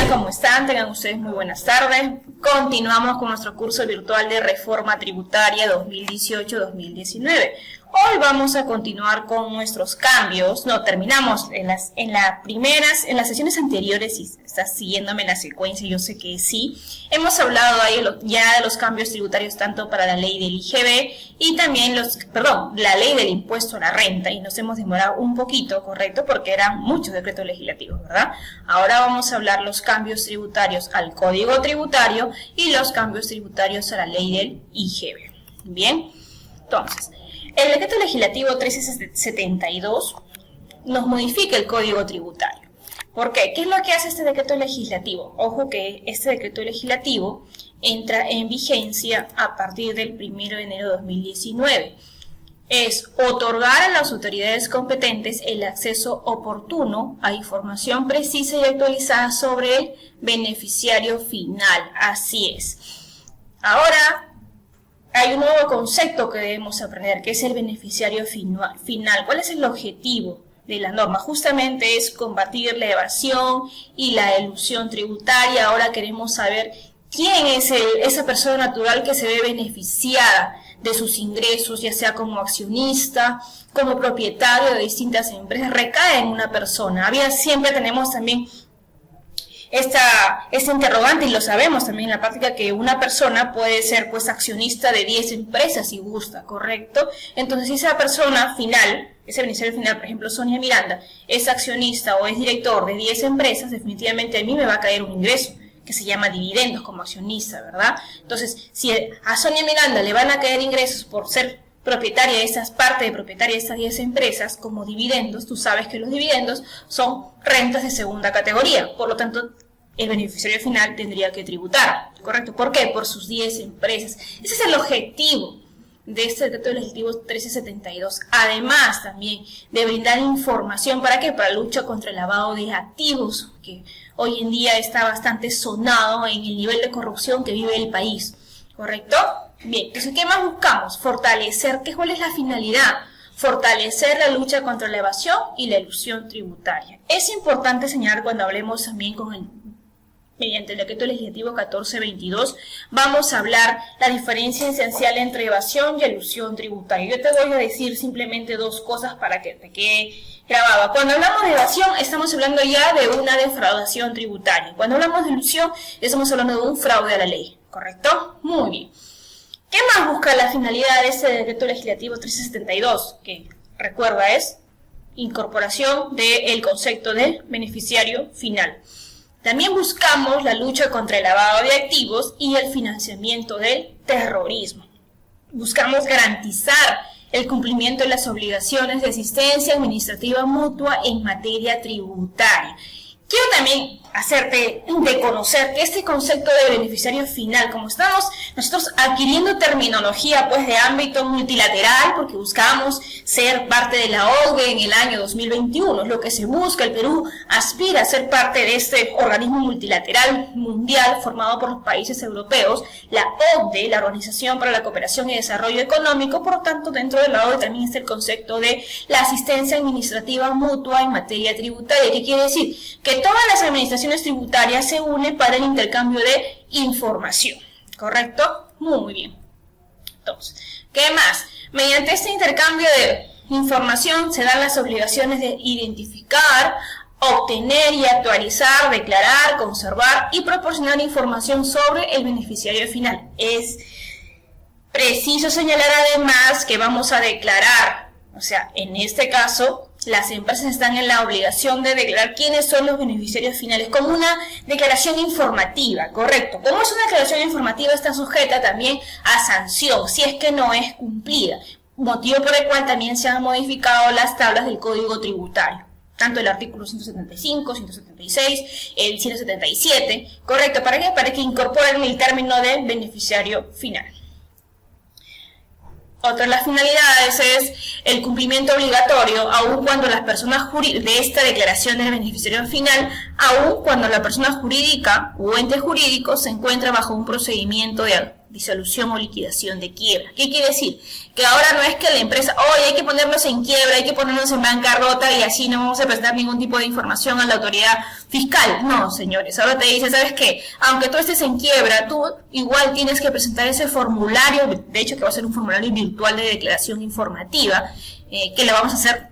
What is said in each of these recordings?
tal? ¿Cómo están? Tengan ustedes muy buenas tardes. Continuamos con nuestro curso virtual de Reforma Tributaria 2018-2019. Hoy vamos a continuar con nuestros cambios. No, terminamos en las sesiones anteriores, si estás siguiéndome en la secuencia, yo sé que sí. Hemos hablado ahí ya de los cambios tributarios tanto para la ley del IGB y también la ley del impuesto a la renta, y nos hemos demorado un poquito, ¿correcto? Porque eran muchos decretos legislativos, ¿verdad? Ahora vamos a hablar los cambios tributarios al Código Tributario y los cambios tributarios a la ley del IGB. Bien, entonces, el decreto legislativo 1372 nos modifica el Código Tributario. ¿Por qué? ¿Qué es lo que hace este decreto legislativo? Ojo que este decreto legislativo entra en vigencia a partir del 1 de enero de 2019. Es otorgar a las autoridades competentes el acceso oportuno a información precisa y actualizada sobre el beneficiario final. Así es. Ahora hay un nuevo concepto que debemos aprender, que es el beneficiario final. ¿Cuál es el objetivo de la norma? Justamente es combatir la evasión y la elusión tributaria. Ahora queremos saber quién es esa persona natural que se ve beneficiada de sus ingresos, ya sea como accionista, como propietario de distintas empresas. Recae en una persona. Siempre tenemos también este interrogante, y lo sabemos también en la práctica, que una persona puede ser accionista de 10 empresas si gusta, ¿correcto? Entonces, si esa persona final, ese beneficiario final, por ejemplo, Sonia Miranda, es accionista o es director de 10 empresas, definitivamente a mí me va a caer un ingreso que se llama dividendos como accionista, ¿verdad? Entonces, si a Sonia Miranda le van a caer ingresos por ser propietaria de propietaria de estas 10 empresas como dividendos, tú sabes que los dividendos son rentas de segunda categoría, por lo tanto, el beneficiario final tendría que tributar, ¿correcto? ¿Por qué? Por sus 10 empresas. Ese es el objetivo de este decreto legislativo 1372. Además, también de brindar información, ¿para qué? Para la lucha contra el lavado de activos, que hoy en día está bastante sonado en el nivel de corrupción que vive el país, ¿correcto? Bien, entonces, ¿qué más buscamos? Fortalecer, ¿cuál es la finalidad? Fortalecer la lucha contra la evasión y la elusión tributaria. Es importante señalar cuando hablemos también mediante el decreto legislativo 1422, vamos a hablar la diferencia esencial entre evasión y elusión tributaria. Yo te voy a decir simplemente dos cosas para que te quede grabado. Cuando hablamos de evasión, estamos hablando ya de una defraudación tributaria. Cuando hablamos de elusión, estamos hablando de un fraude a la ley, ¿correcto? Muy bien. ¿Qué más busca la finalidad de este decreto legislativo 1372? Que, recuerda, es incorporación del concepto de beneficiario final. También buscamos la lucha contra el lavado de activos y el financiamiento del terrorismo. Buscamos garantizar el cumplimiento de las obligaciones de asistencia administrativa mutua en materia tributaria. Quiero también hacerte de conocer que este concepto de beneficiario final, como estamos nosotros adquiriendo terminología de ámbito multilateral, porque buscamos ser parte de la OCDE en el año 2021, es lo que se busca. El Perú aspira a ser parte de este organismo multilateral mundial formado por los países europeos, la OCDE, la Organización para la Cooperación y Desarrollo Económico. Por lo tanto, dentro de la OCDE también está el concepto de la asistencia administrativa mutua en materia tributaria. ¿Qué quiere decir? Que todas las administraciones tributarias se unen para el intercambio de información, ¿correcto? Muy bien. Entonces, ¿qué más? Mediante este intercambio de información se dan las obligaciones de identificar, obtener y actualizar, declarar, conservar y proporcionar información sobre el beneficiario final. Es preciso señalar además que vamos a declarar, o sea, en este caso, las empresas están en la obligación de declarar quiénes son los beneficiarios finales, como una declaración informativa, ¿correcto? Como es una declaración informativa, está sujeta también a sanción, si es que no es cumplida, motivo por el cual también se han modificado las tablas del Código Tributario, tanto el artículo 175, 176, el 177, ¿correcto? ¿Para qué? Para que incorporen el término de beneficiario final. Otra de las finalidades es el cumplimiento obligatorio, aun cuando las personas de esta declaración del beneficiario final, aun cuando la persona jurídica o ente jurídico se encuentra bajo un procedimiento de disolución o liquidación de quiebra. ¿Qué quiere decir? Que ahora no es que la empresa, oye, hay que ponernos en quiebra, hay que ponernos en bancarrota y así no vamos a presentar ningún tipo de información a la autoridad fiscal. No, señores, ahora te dice, ¿sabes qué? Aunque tú estés en quiebra, tú igual tienes que presentar ese formulario, de hecho que va a ser un formulario virtual de declaración informativa, que lo vamos a hacer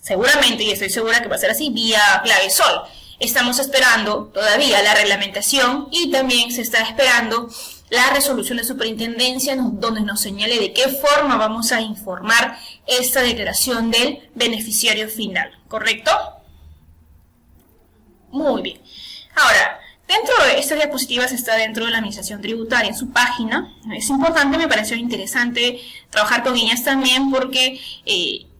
seguramente, y estoy segura que va a ser así, vía clave Sol. Estamos esperando todavía la reglamentación y también se está esperando la resolución de superintendencia donde nos señale de qué forma vamos a informar esta declaración del beneficiario final, ¿correcto? Muy bien. Ahora, dentro de estas diapositivas está dentro de la administración tributaria en su página. Es importante, me pareció interesante trabajar con ellas también porque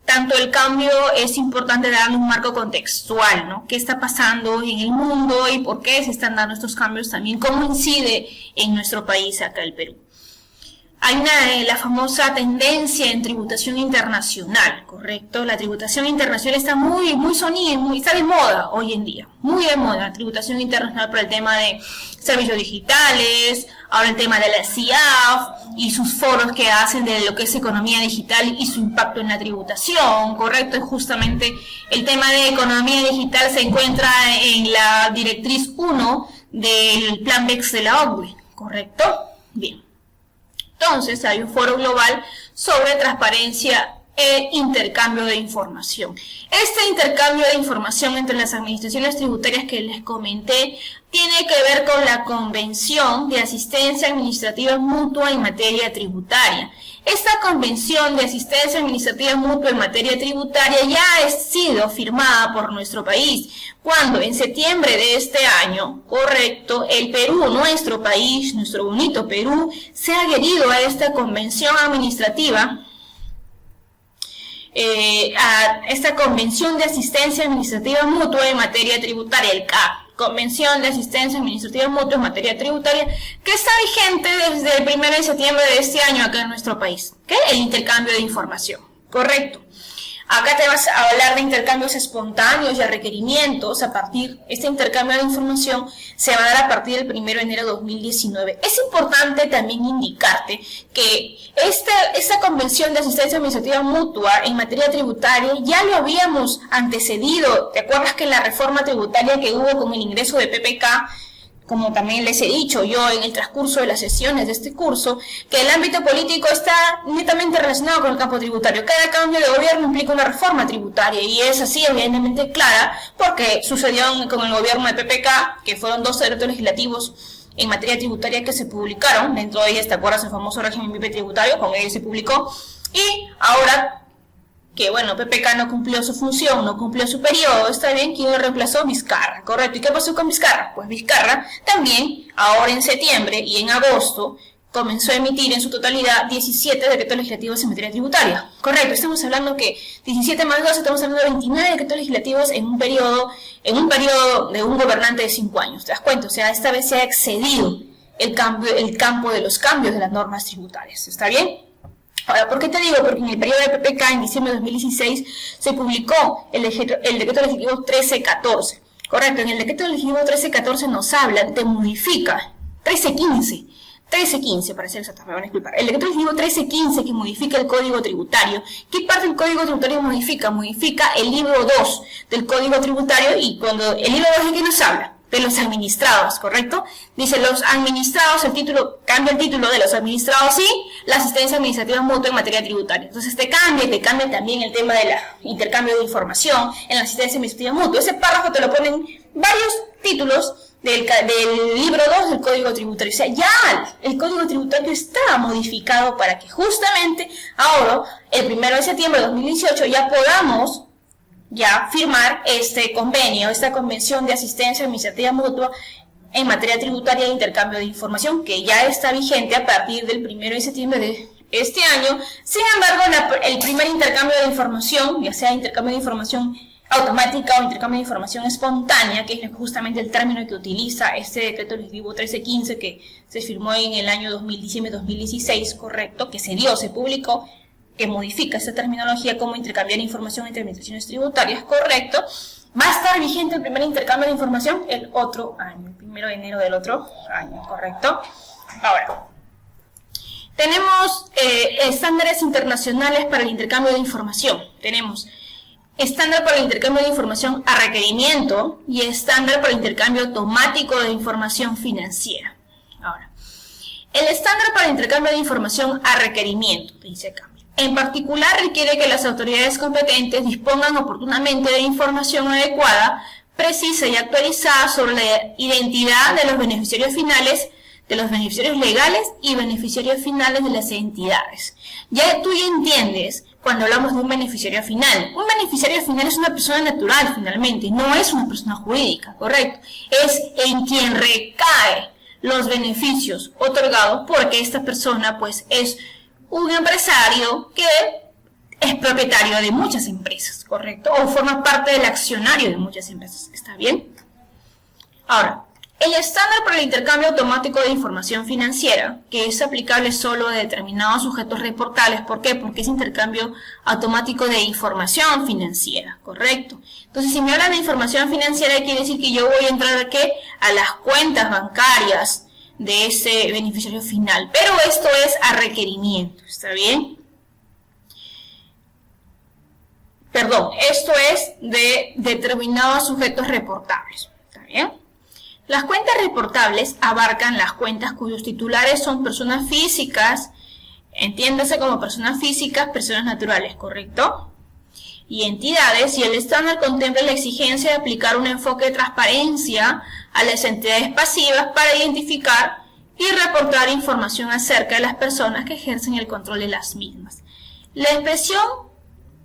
tanto el cambio es importante darle un marco contextual, ¿no? ¿Qué está pasando en el mundo y por qué se están dando estos cambios también? ¿Cómo incide en nuestro país, acá el Perú? Hay la famosa tendencia en tributación internacional, ¿correcto? La tributación internacional está muy sonida, está de moda hoy en día, muy de moda. La tributación internacional por el tema de servicios digitales, ahora el tema de la CIAF y sus foros que hacen de lo que es economía digital y su impacto en la tributación, ¿correcto? Y justamente el tema de economía digital se encuentra en la directriz 1 del Plan BEPS de la OCDE, ¿correcto? Bien. Entonces, hay un foro global sobre transparencia e intercambio de información. Este intercambio de información entre las administraciones tributarias que les comenté tiene que ver con la Convención de Asistencia Administrativa Mutua en materia tributaria. Esta Convención de Asistencia Administrativa Mutua en materia tributaria ya ha sido firmada por nuestro país, cuando en septiembre de este año, correcto, el Perú, nuestro país, nuestro bonito Perú, se ha adherido a esta Convención Administrativa, a esta Convención de Asistencia Administrativa Mutua en materia tributaria, el CAP. Convención de Asistencia Administrativa Mutua en materia tributaria, que está vigente desde el 1 de septiembre de este año acá en nuestro país. ¿Qué? El intercambio de información. Correcto. Acá te vas a hablar de intercambios espontáneos y a requerimientos. Este intercambio de información se va a dar a partir del 1 de enero de 2019. Es importante también indicarte que esta Convención de Asistencia Administrativa Mutua en materia tributaria ya lo habíamos antecedido. ¿Te acuerdas que en la reforma tributaria que hubo con el ingreso de PPK, como también les he dicho yo en el transcurso de las sesiones de este curso, que el ámbito político está netamente relacionado con el campo tributario? Cada cambio de gobierno implica una reforma tributaria y es así evidentemente clara porque sucedió con el gobierno de PPK, que fueron 2 decretos legislativos en materia tributaria que se publicaron. Dentro de ellas, ¿te acuerdas? El famoso régimen VIP tributario, con él se publicó. Y ahora que, bueno, PPK no cumplió su función, no cumplió su periodo, está bien, ¿quién lo reemplazó? Vizcarra, ¿correcto? ¿Y qué pasó con Vizcarra? Pues Vizcarra también, ahora en septiembre y en agosto, comenzó a emitir en su totalidad 17 decretos legislativos en materia tributaria. Correcto, estamos hablando que 17 más 2, estamos hablando de 29 decretos legislativos en un periodo de un gobernante de 5 años. ¿Te das cuenta? O sea, esta vez se ha excedido el campo de los cambios de las normas tributarias. ¿Está bien? Ahora, ¿por qué te digo? Porque en el periodo de PPK, en diciembre de 2016, se publicó el decreto legislativo 1314. Correcto, en el decreto legislativo 1314 nos habla, te modifica, 1315 para ser exacta, me van a disculpar. El decreto legislativo 1315 que modifica el Código Tributario. ¿Qué parte del Código Tributario modifica? Modifica el libro 2 del Código Tributario, y cuando el libro 2 ¿de qué nos habla? De los administrados, ¿correcto? Dice los administrados, cambia el título de los administrados y la asistencia administrativa mutua en materia tributaria. Entonces te cambia también el tema del intercambio de información en la asistencia administrativa mutua. Ese párrafo te lo ponen varios títulos del libro 2 del Código Tributario. O sea, ya el Código Tributario está modificado para que justamente ahora, el 1 de septiembre de 2018, ya podamos firmar este convenio, esta Convención de Asistencia Administrativa Mutua en materia tributaria e intercambio de información, que ya está vigente a partir del 1 de septiembre de este año. Sin embargo, el primer intercambio de información, ya sea intercambio de información automática o intercambio de información espontánea, que es justamente el término que utiliza este decreto legislativo 1315 que se firmó en el año diciembre de 2016, correcto, que se publicó, que modifica esta terminología como intercambiar información entre administraciones tributarias, correcto, va a estar vigente el primer intercambio de información el otro año, el 1 de enero del otro año, correcto. Ahora, Tenemos estándares internacionales para el intercambio de información. Tenemos estándar para el intercambio de información a requerimiento y estándar para el intercambio automático de información financiera. Ahora, el estándar para el intercambio de información a requerimiento, dice acá, en particular requiere que las autoridades competentes dispongan oportunamente de información adecuada, precisa y actualizada sobre la identidad de los beneficiarios finales, de los beneficiarios legales y beneficiarios finales de las entidades. Ya tú ya entiendes cuando hablamos de un beneficiario final. Un beneficiario final es una persona natural finalmente, no es una persona jurídica, ¿correcto? Es en quien recae los beneficios otorgados porque esta persona pues es un empresario que es propietario de muchas empresas, ¿correcto? O forma parte del accionario de muchas empresas, ¿está bien? Ahora, el estándar para el intercambio automático de información financiera, que es aplicable solo a determinados sujetos reportables. ¿Por qué? Porque es intercambio automático de información financiera, ¿correcto? Entonces, si me hablan de información financiera, quiere decir que yo voy a entrar ¿a qué? A las cuentas bancarias de ese beneficiario final. Pero esto es a requerimiento, ¿está bien? Perdón, esto es de determinados sujetos reportables, ¿está bien? Las cuentas reportables abarcan las cuentas cuyos titulares son personas físicas, entiéndase como personas físicas, personas naturales, ¿correcto? Y entidades, y el estándar contempla la exigencia de aplicar un enfoque de transparencia a las entidades pasivas para identificar y reportar información acerca de las personas que ejercen el control de las mismas. La expresión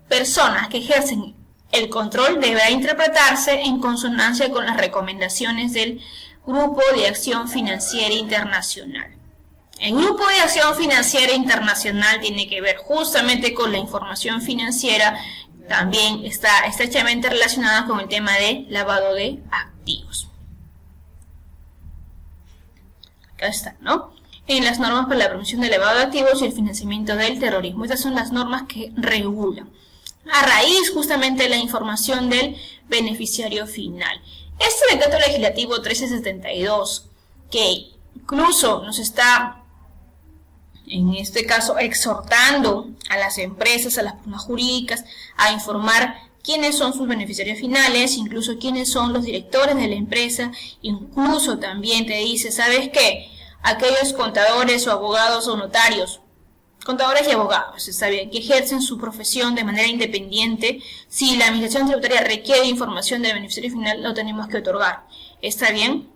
personas que ejercen el control deberá interpretarse en consonancia con las recomendaciones del Grupo de Acción Financiera Internacional. El Grupo de Acción Financiera Internacional tiene que ver justamente con la información financiera, también está estrechamente relacionada con el tema de lavado de activos. Acá está, ¿no? En las normas para la prevención del lavado de activos y el financiamiento del terrorismo. Estas son las normas que regulan a raíz justamente de la información del beneficiario final. Este decreto legislativo 1372, que incluso nos está, en este caso, exhortando a las empresas, a las personas jurídicas, a informar quiénes son sus beneficiarios finales, incluso quiénes son los directores de la empresa, incluso también te dice, ¿sabes qué? Aquellos contadores o abogados o notarios, contadores y abogados, está bien, que ejercen su profesión de manera independiente, si la administración tributaria requiere información del beneficiario final, lo tenemos que otorgar. ¿Está bien?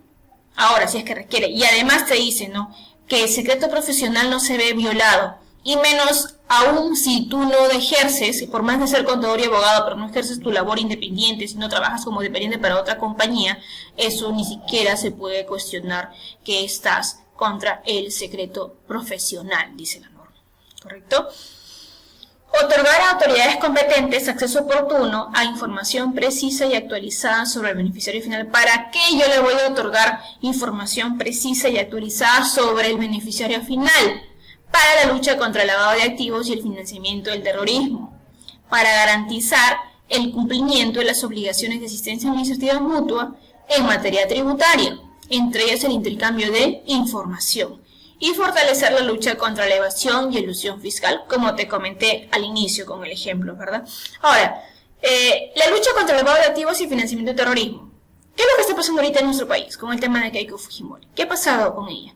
Ahora, si es que requiere. Y además te dice, ¿no?, que el secreto profesional no se ve violado. Y menos aún si tú no ejerces, por más de ser contador y abogado, pero no ejerces tu labor independiente, si no trabajas como dependiente para otra compañía, eso ni siquiera se puede cuestionar que estás contra el secreto profesional, dice la norma. ¿Correcto? Otorgar a autoridades competentes acceso oportuno a información precisa y actualizada sobre el beneficiario final. ¿Para qué yo le voy a otorgar información precisa y actualizada sobre el beneficiario final? Para la lucha contra el lavado de activos y el financiamiento del terrorismo. Para garantizar el cumplimiento de las obligaciones de asistencia administrativa mutua en materia tributaria, entre ellas el intercambio de información. Y fortalecer la lucha contra la evasión y elusión fiscal, como te comenté al inicio con el ejemplo, ¿verdad? Ahora, la lucha contra el lavado de activos y financiamiento del terrorismo. ¿Qué es lo que está pasando ahorita en nuestro país con el tema de Keiko Fujimori? ¿Qué ha pasado con ella?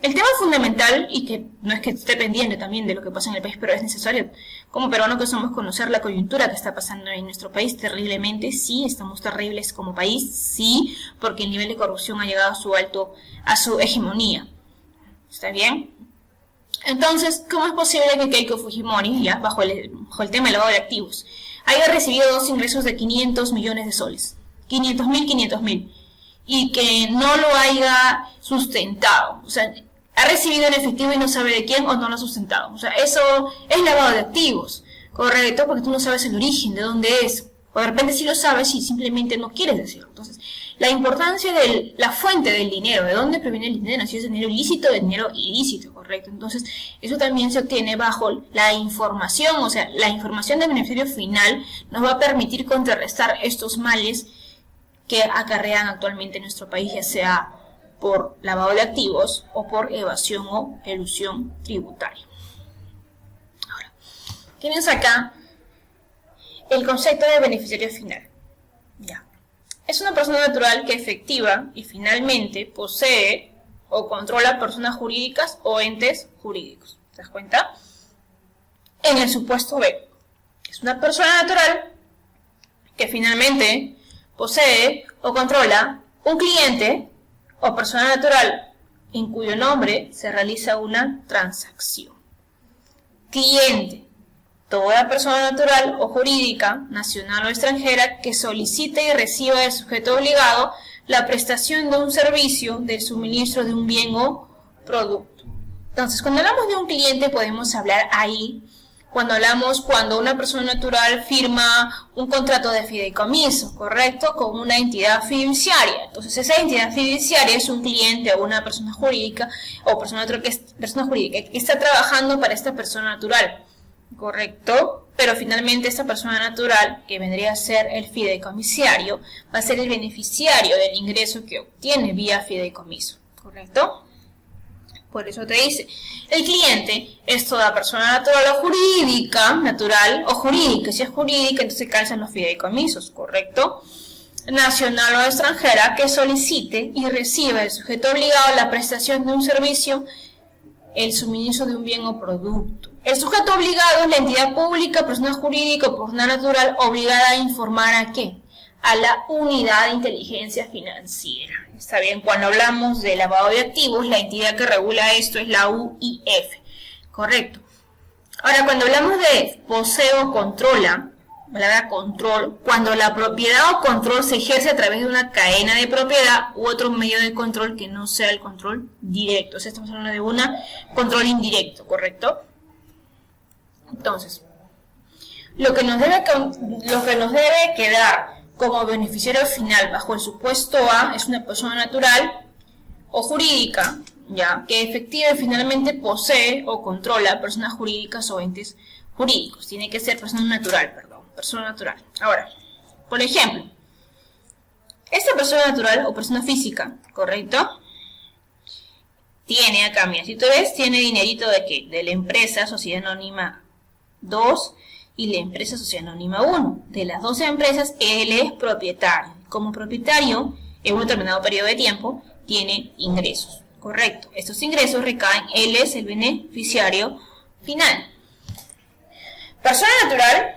El tema fundamental, y que no es que esté pendiente también de lo que pasa en el país, pero es necesario, como peruanos que somos, conocer la coyuntura que está pasando en nuestro país terriblemente. Sí, estamos terribles como país, sí, porque el nivel de corrupción ha llegado a su hegemonía. ¿Está bien? Entonces, ¿cómo es posible que Keiko Fujimori, ya bajo el tema del lavado de activos, haya recibido dos ingresos de 500 millones de soles? 500.000, y que no lo haya sustentado? O sea, ha recibido en efectivo y no sabe de quién, o no lo ha sustentado. O sea, eso es lavado de activos, ¿correcto? Porque tú no sabes el origen, de dónde es. O de repente sí lo sabes y simplemente no quieres decirlo. Entonces, la importancia de la fuente del dinero, de dónde proviene el dinero, si es dinero ilícito o dinero ilícito, ¿correcto? Entonces, eso también se obtiene bajo la información, o sea, la información del beneficiario final nos va a permitir contrarrestar estos males que acarrean actualmente en nuestro país, ya sea por lavado de activos o por evasión o elusión tributaria. Ahora, tienes acá el concepto de beneficiario final. Ya. Es una persona natural que efectiva y finalmente posee o controla personas jurídicas o entes jurídicos. ¿Te das cuenta? En el supuesto B, es una persona natural que finalmente posee o controla un cliente o persona natural en cuyo nombre se realiza una transacción. Cliente: toda persona natural o jurídica, nacional o extranjera, que solicite y reciba del sujeto obligado la prestación de un servicio, del suministro de un bien o producto. Entonces, cuando hablamos de un cliente podemos hablar ahí, cuando una persona natural firma un contrato de fideicomiso, ¿correcto?, con una entidad fiduciaria. Entonces, esa entidad fiduciaria es un cliente o una persona jurídica o persona jurídica que está trabajando para esta persona natural. ¿Correcto? Pero finalmente esta persona natural, que vendría a ser el fideicomisario, va a ser el beneficiario del ingreso que obtiene vía fideicomiso. ¿Correcto? Por eso te dice, el cliente es toda persona natural o jurídica, si es jurídica, entonces calzan los fideicomisos. ¿Correcto? Nacional o extranjera, que solicite y reciba del sujeto obligado la prestación de un servicio, el suministro de un bien o producto. El sujeto obligado es la entidad pública, persona jurídica o persona natural obligada a informar ¿a qué? A la unidad de inteligencia financiera. Está bien, cuando hablamos de lavado de activos, la entidad que regula esto es la UIF. Correcto. Ahora, cuando hablamos de poseo o controla, palabra control, cuando la propiedad o control se ejerce a través de una cadena de propiedad u otro medio de control que no sea el control directo. O sea, estamos hablando de un control indirecto, ¿correcto? Entonces, lo que nos debe quedar como beneficiario final bajo el supuesto A es una persona natural o jurídica, ya, que efectiva y finalmente posee o controla personas jurídicas o entes jurídicos. Tiene que ser persona natural. Ahora, por ejemplo, esta persona natural o persona física, ¿correcto? Tiene acá, mira, si tú ves, tiene dinerito ¿de qué? De la empresa Sociedad Anónima 2 y la empresa Sociedad Anónima 1. De las dos empresas, él es propietario. Como propietario, en un determinado periodo de tiempo, tiene ingresos, ¿correcto? Estos ingresos recaen, él es el beneficiario final. Persona natural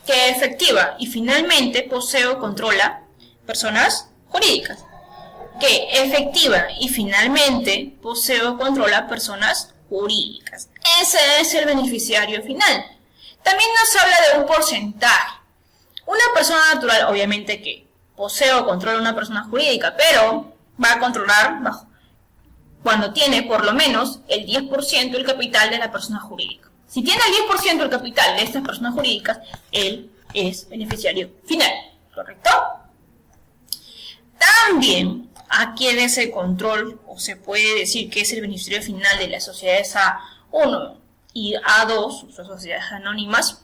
que efectiva y finalmente posee o controla personas jurídicas, que efectiva y finalmente posee o controla personas jurídicas. Ese es el beneficiario final. También nos habla de un porcentaje. Una persona natural, obviamente que posee o controla una persona jurídica, pero va a controlar cuando tiene por lo menos el 10% del capital de la persona jurídica. Si tiene el 10% del capital de estas personas jurídicas, él es beneficiario final, ¿correcto? También adquiere ese control, o se puede decir que es el beneficiario final de las sociedades A1 y A2, o sociedades anónimas,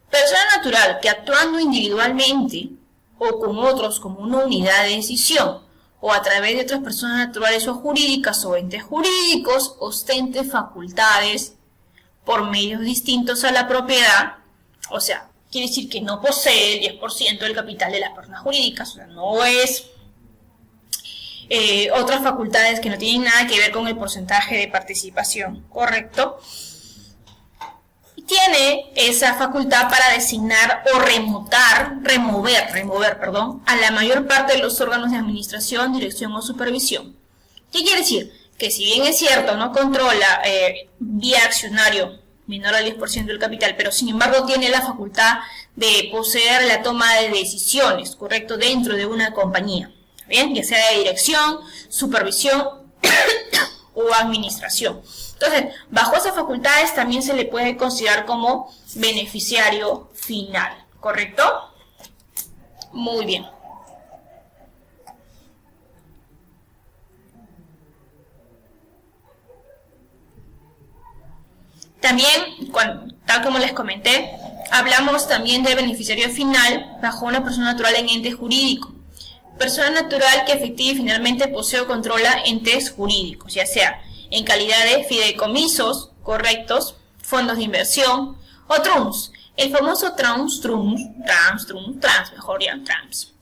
persona natural que actuando individualmente o con otros como una unidad de decisión, o a través de otras personas naturales o jurídicas o entes jurídicos, ostente facultades por medios distintos a la propiedad, o sea, quiere decir que no posee el 10% del capital de las personas jurídicas, o sea, no es otras facultades que no tienen nada que ver con el porcentaje de participación, ¿correcto? Tiene esa facultad para designar o remover, a la mayor parte de los órganos de administración, dirección o supervisión. ¿Qué quiere decir? Que si bien es cierto, no controla vía accionario menor al 10% del capital, pero sin embargo tiene la facultad de poseer la toma de decisiones, ¿correcto?, dentro de una compañía, ¿bien?, ya sea de dirección, supervisión o administración. Entonces, bajo esas facultades también se le puede considerar como beneficiario final, ¿correcto? Muy bien. También, tal como les comenté, hablamos también de beneficiario final bajo una persona natural en ente jurídico. persona natural que efectiva y finalmente posee o controla entes jurídicos, ya sea en calidad de fideicomisos, correctos, fondos de inversión o trums. El famoso trams,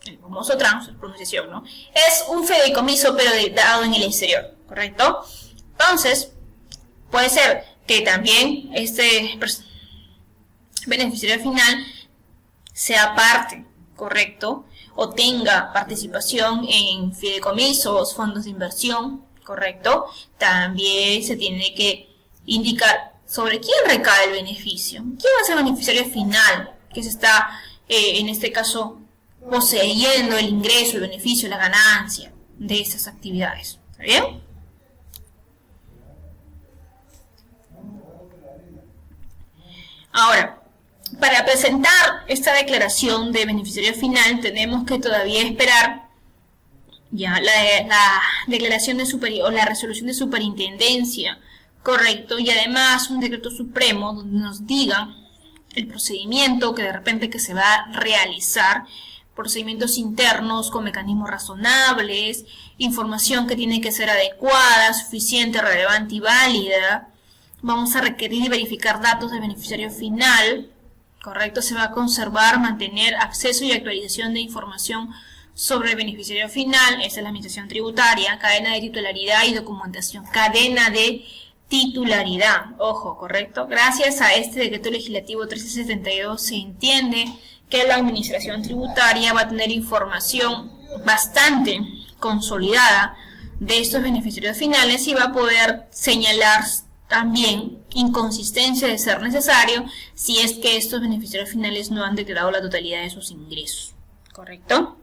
el famoso trams, pronunciación, ¿no? Es un fideicomiso pero dado en el exterior, ¿correcto? Entonces, puede ser que también este beneficiario final sea parte, ¿correcto? O tenga participación en fideicomisos, fondos de inversión, ¿correcto? También se tiene que indicar sobre quién recae el beneficio. ¿Quién va a ser el beneficiario final? Que se está, en este caso, poseyendo el ingreso, el beneficio, la ganancia de esas actividades. ¿Está bien? Ahora, para presentar esta declaración de beneficiario final, tenemos que todavía esperar ya la declaración de o la resolución de superintendencia, correcto, y además un decreto supremo donde nos diga el procedimiento que de repente que se va a realizar, procedimientos internos con mecanismos razonables, información que tiene que ser adecuada, suficiente, relevante y válida. Vamos a requerir y verificar datos del beneficiario final, correcto, se va a conservar, mantener acceso y actualización de información sobre el beneficiario final, esa es la administración tributaria, cadena de titularidad y documentación, cadena de titularidad, ojo, correcto. Gracias a este decreto legislativo 1372 se entiende que la administración tributaria va a tener información bastante consolidada de estos beneficiarios finales y va a poder señalar también inconsistencia de ser necesario si es que estos beneficiarios finales no han declarado la totalidad de sus ingresos, ¿correcto?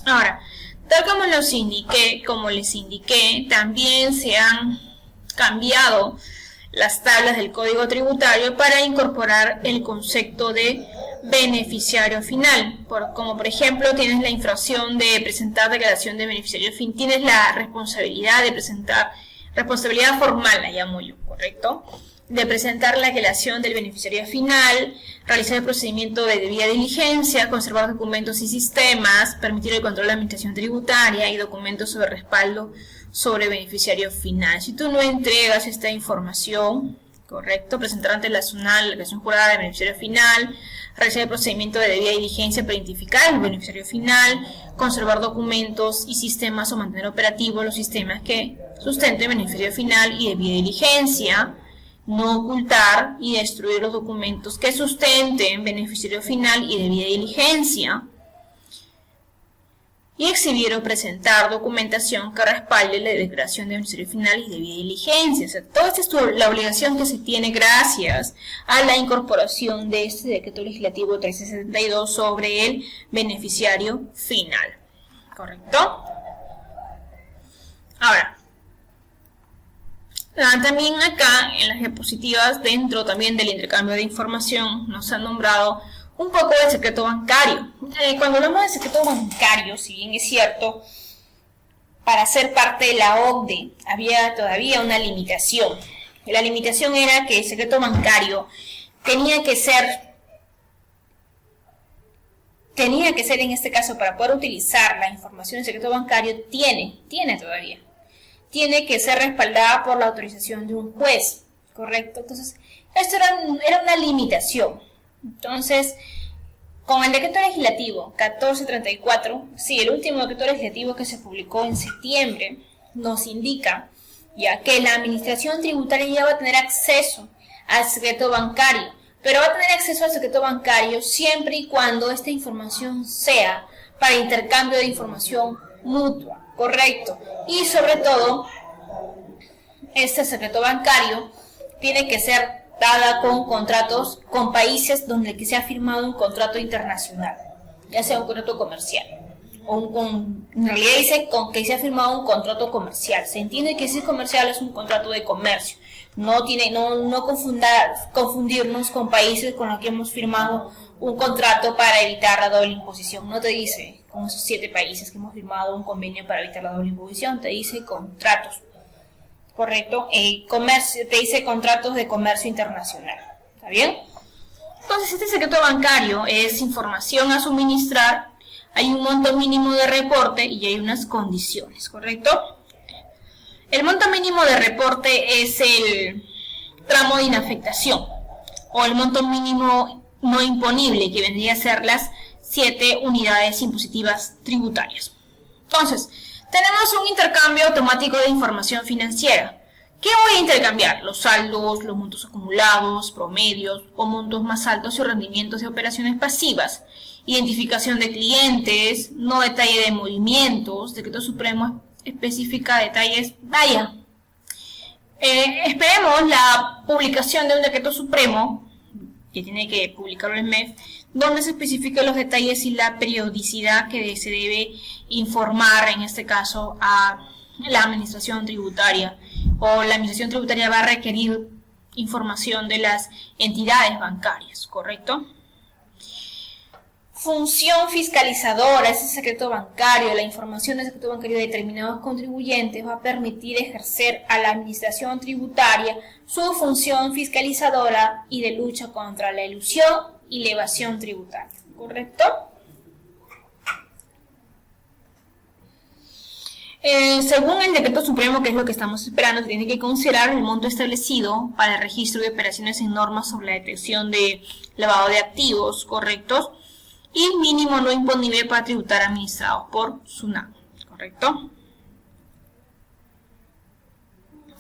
Ahora, tal como les indiqué, también se han cambiado las tablas del Código Tributario para incorporar el concepto de beneficiario final, como por ejemplo tienes la infracción de presentar declaración de beneficiario fin, tienes la responsabilidad de presentar, responsabilidad formal la llamo yo, ¿correcto? De presentar la declaración del beneficiario final, realizar el procedimiento de debida diligencia, conservar documentos y sistemas, permitir el control de la administración tributaria y documentos sobre respaldo sobre beneficiario final. Si tú no entregas esta información, correcto, presentar ante la SUNAT la declaración jurada del beneficiario final, realizar el procedimiento de debida diligencia para identificar el beneficiario final, conservar documentos y sistemas o mantener operativos los sistemas que sustenten el beneficiario final y debida diligencia, no ocultar y destruir los documentos que sustenten beneficiario final y debida diligencia, y exhibir o presentar documentación que respalde la declaración de beneficiario final y debida diligencia. O sea, toda esta es la obligación que se tiene gracias a la incorporación de este decreto legislativo 1372 sobre el beneficiario final. ¿Correcto? Ahora, también acá en las diapositivas, dentro también del intercambio de información, nos han nombrado un poco del secreto bancario. Cuando hablamos de secreto bancario, si bien es cierto, para ser parte de la OCDE había todavía una limitación. La limitación era que el secreto bancario tenía que ser en este caso, para poder utilizar la información del secreto bancario, tiene que ser respaldada por la autorización de un juez, ¿correcto? Entonces, esto era una limitación. Entonces, con el decreto legislativo 1434, sí, el último decreto legislativo que se publicó en septiembre, nos indica ya que la administración tributaria ya va a tener acceso al secreto bancario, pero va a tener acceso al secreto bancario siempre y cuando esta información sea para intercambio de información mutua, correcto, y sobre todo, este secreto bancario tiene que ser dada con contratos con países donde que se ha firmado un contrato internacional, ya sea un contrato comercial, en realidad dice con que se ha firmado un contrato comercial. Se entiende que si es comercial es un contrato de comercio, no confundirnos con países con los que hemos firmado un contrato para evitar la doble imposición. No te dice con esos 7 países que hemos firmado un convenio para evitar la doble imposición, te dice contratos. Correcto, comercio, te dice contratos de comercio internacional, ¿está bien? Entonces, este secreto bancario es información a suministrar, hay un monto mínimo de reporte y hay unas condiciones, ¿correcto? El monto mínimo de reporte es el tramo de inafectación o el monto mínimo no imponible, que vendría a ser las 7 unidades impositivas tributarias. Entonces, tenemos un intercambio automático de información financiera. ¿Qué voy a intercambiar? Los saldos, los montos acumulados, promedios o montos más altos y rendimientos de operaciones pasivas, identificación de clientes, no detalle de movimientos, decreto supremo especifica detalles, vaya. Esperemos la publicación de un decreto supremo, que tiene que publicarlo el MEF, donde se especifiquen los detalles y la periodicidad que se debe informar, en este caso, a la administración tributaria, o la administración tributaria va a requerir información de las entidades bancarias, ¿correcto? Función fiscalizadora, ese secreto bancario, la información del secreto bancario de determinados contribuyentes va a permitir ejercer a la administración tributaria su función fiscalizadora y de lucha contra la elusión y la evasión tributaria, ¿correcto? Según el decreto supremo, que es lo que estamos esperando, se tiene que considerar el monto establecido para el registro de operaciones en normas sobre la detección de lavado de activos correctos y mínimo no imponible para tributar administrados por SUNAT, ¿correcto?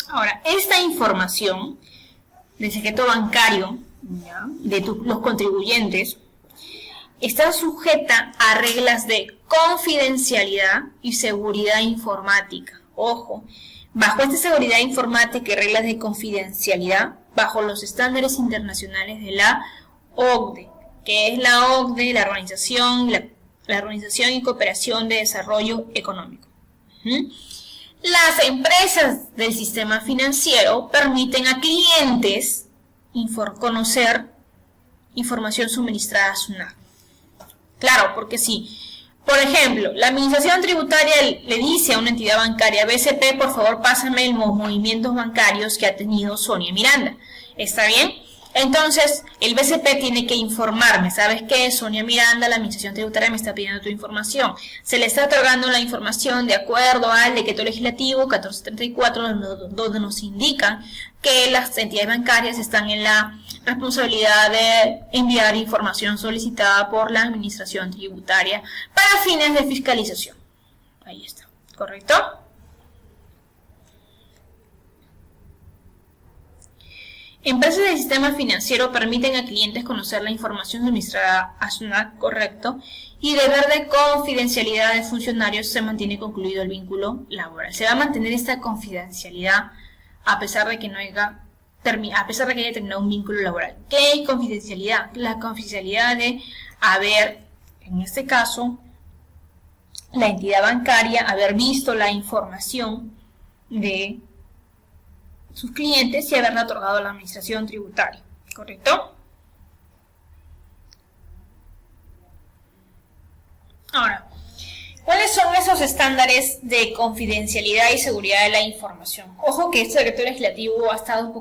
Ahora, esta información del secreto bancario de los contribuyentes está sujeta a reglas de confidencialidad y seguridad informática. Ojo, bajo esta seguridad informática y reglas de confidencialidad, bajo los estándares internacionales de la OCDE, que es la OCDE, la Organización y Cooperación de Desarrollo Económico. Las empresas del sistema financiero permiten a clientes conocer información suministrada a SUNAT. Claro, porque si, por ejemplo, la administración tributaria le dice a una entidad bancaria, BCP, por favor, pásame los movimientos bancarios que ha tenido Sonia Miranda. ¿Está bien? Entonces, el BCP tiene que informarme, ¿sabes qué? Sonia Miranda, la administración tributaria me está pidiendo tu información. Se le está otorgando la información de acuerdo al decreto legislativo 1434, donde nos indican que las entidades bancarias están en la responsabilidad de enviar información solicitada por la administración tributaria para fines de fiscalización. Ahí está, ¿correcto? Empresas del sistema financiero permiten a clientes conocer la información suministrada a SUNAT, correcto, y deber de confidencialidad de funcionarios se mantiene concluido el vínculo laboral. Se va a mantener esta confidencialidad a pesar de que haya terminado un vínculo laboral. ¿Qué es confidencialidad? La confidencialidad de haber, en este caso, la entidad bancaria, haber visto la información de sus clientes y haberle otorgado a la administración tributaria, ¿correcto? Ahora, ¿cuáles son esos estándares de confidencialidad y seguridad de la información? Ojo que este decreto legislativo ha estado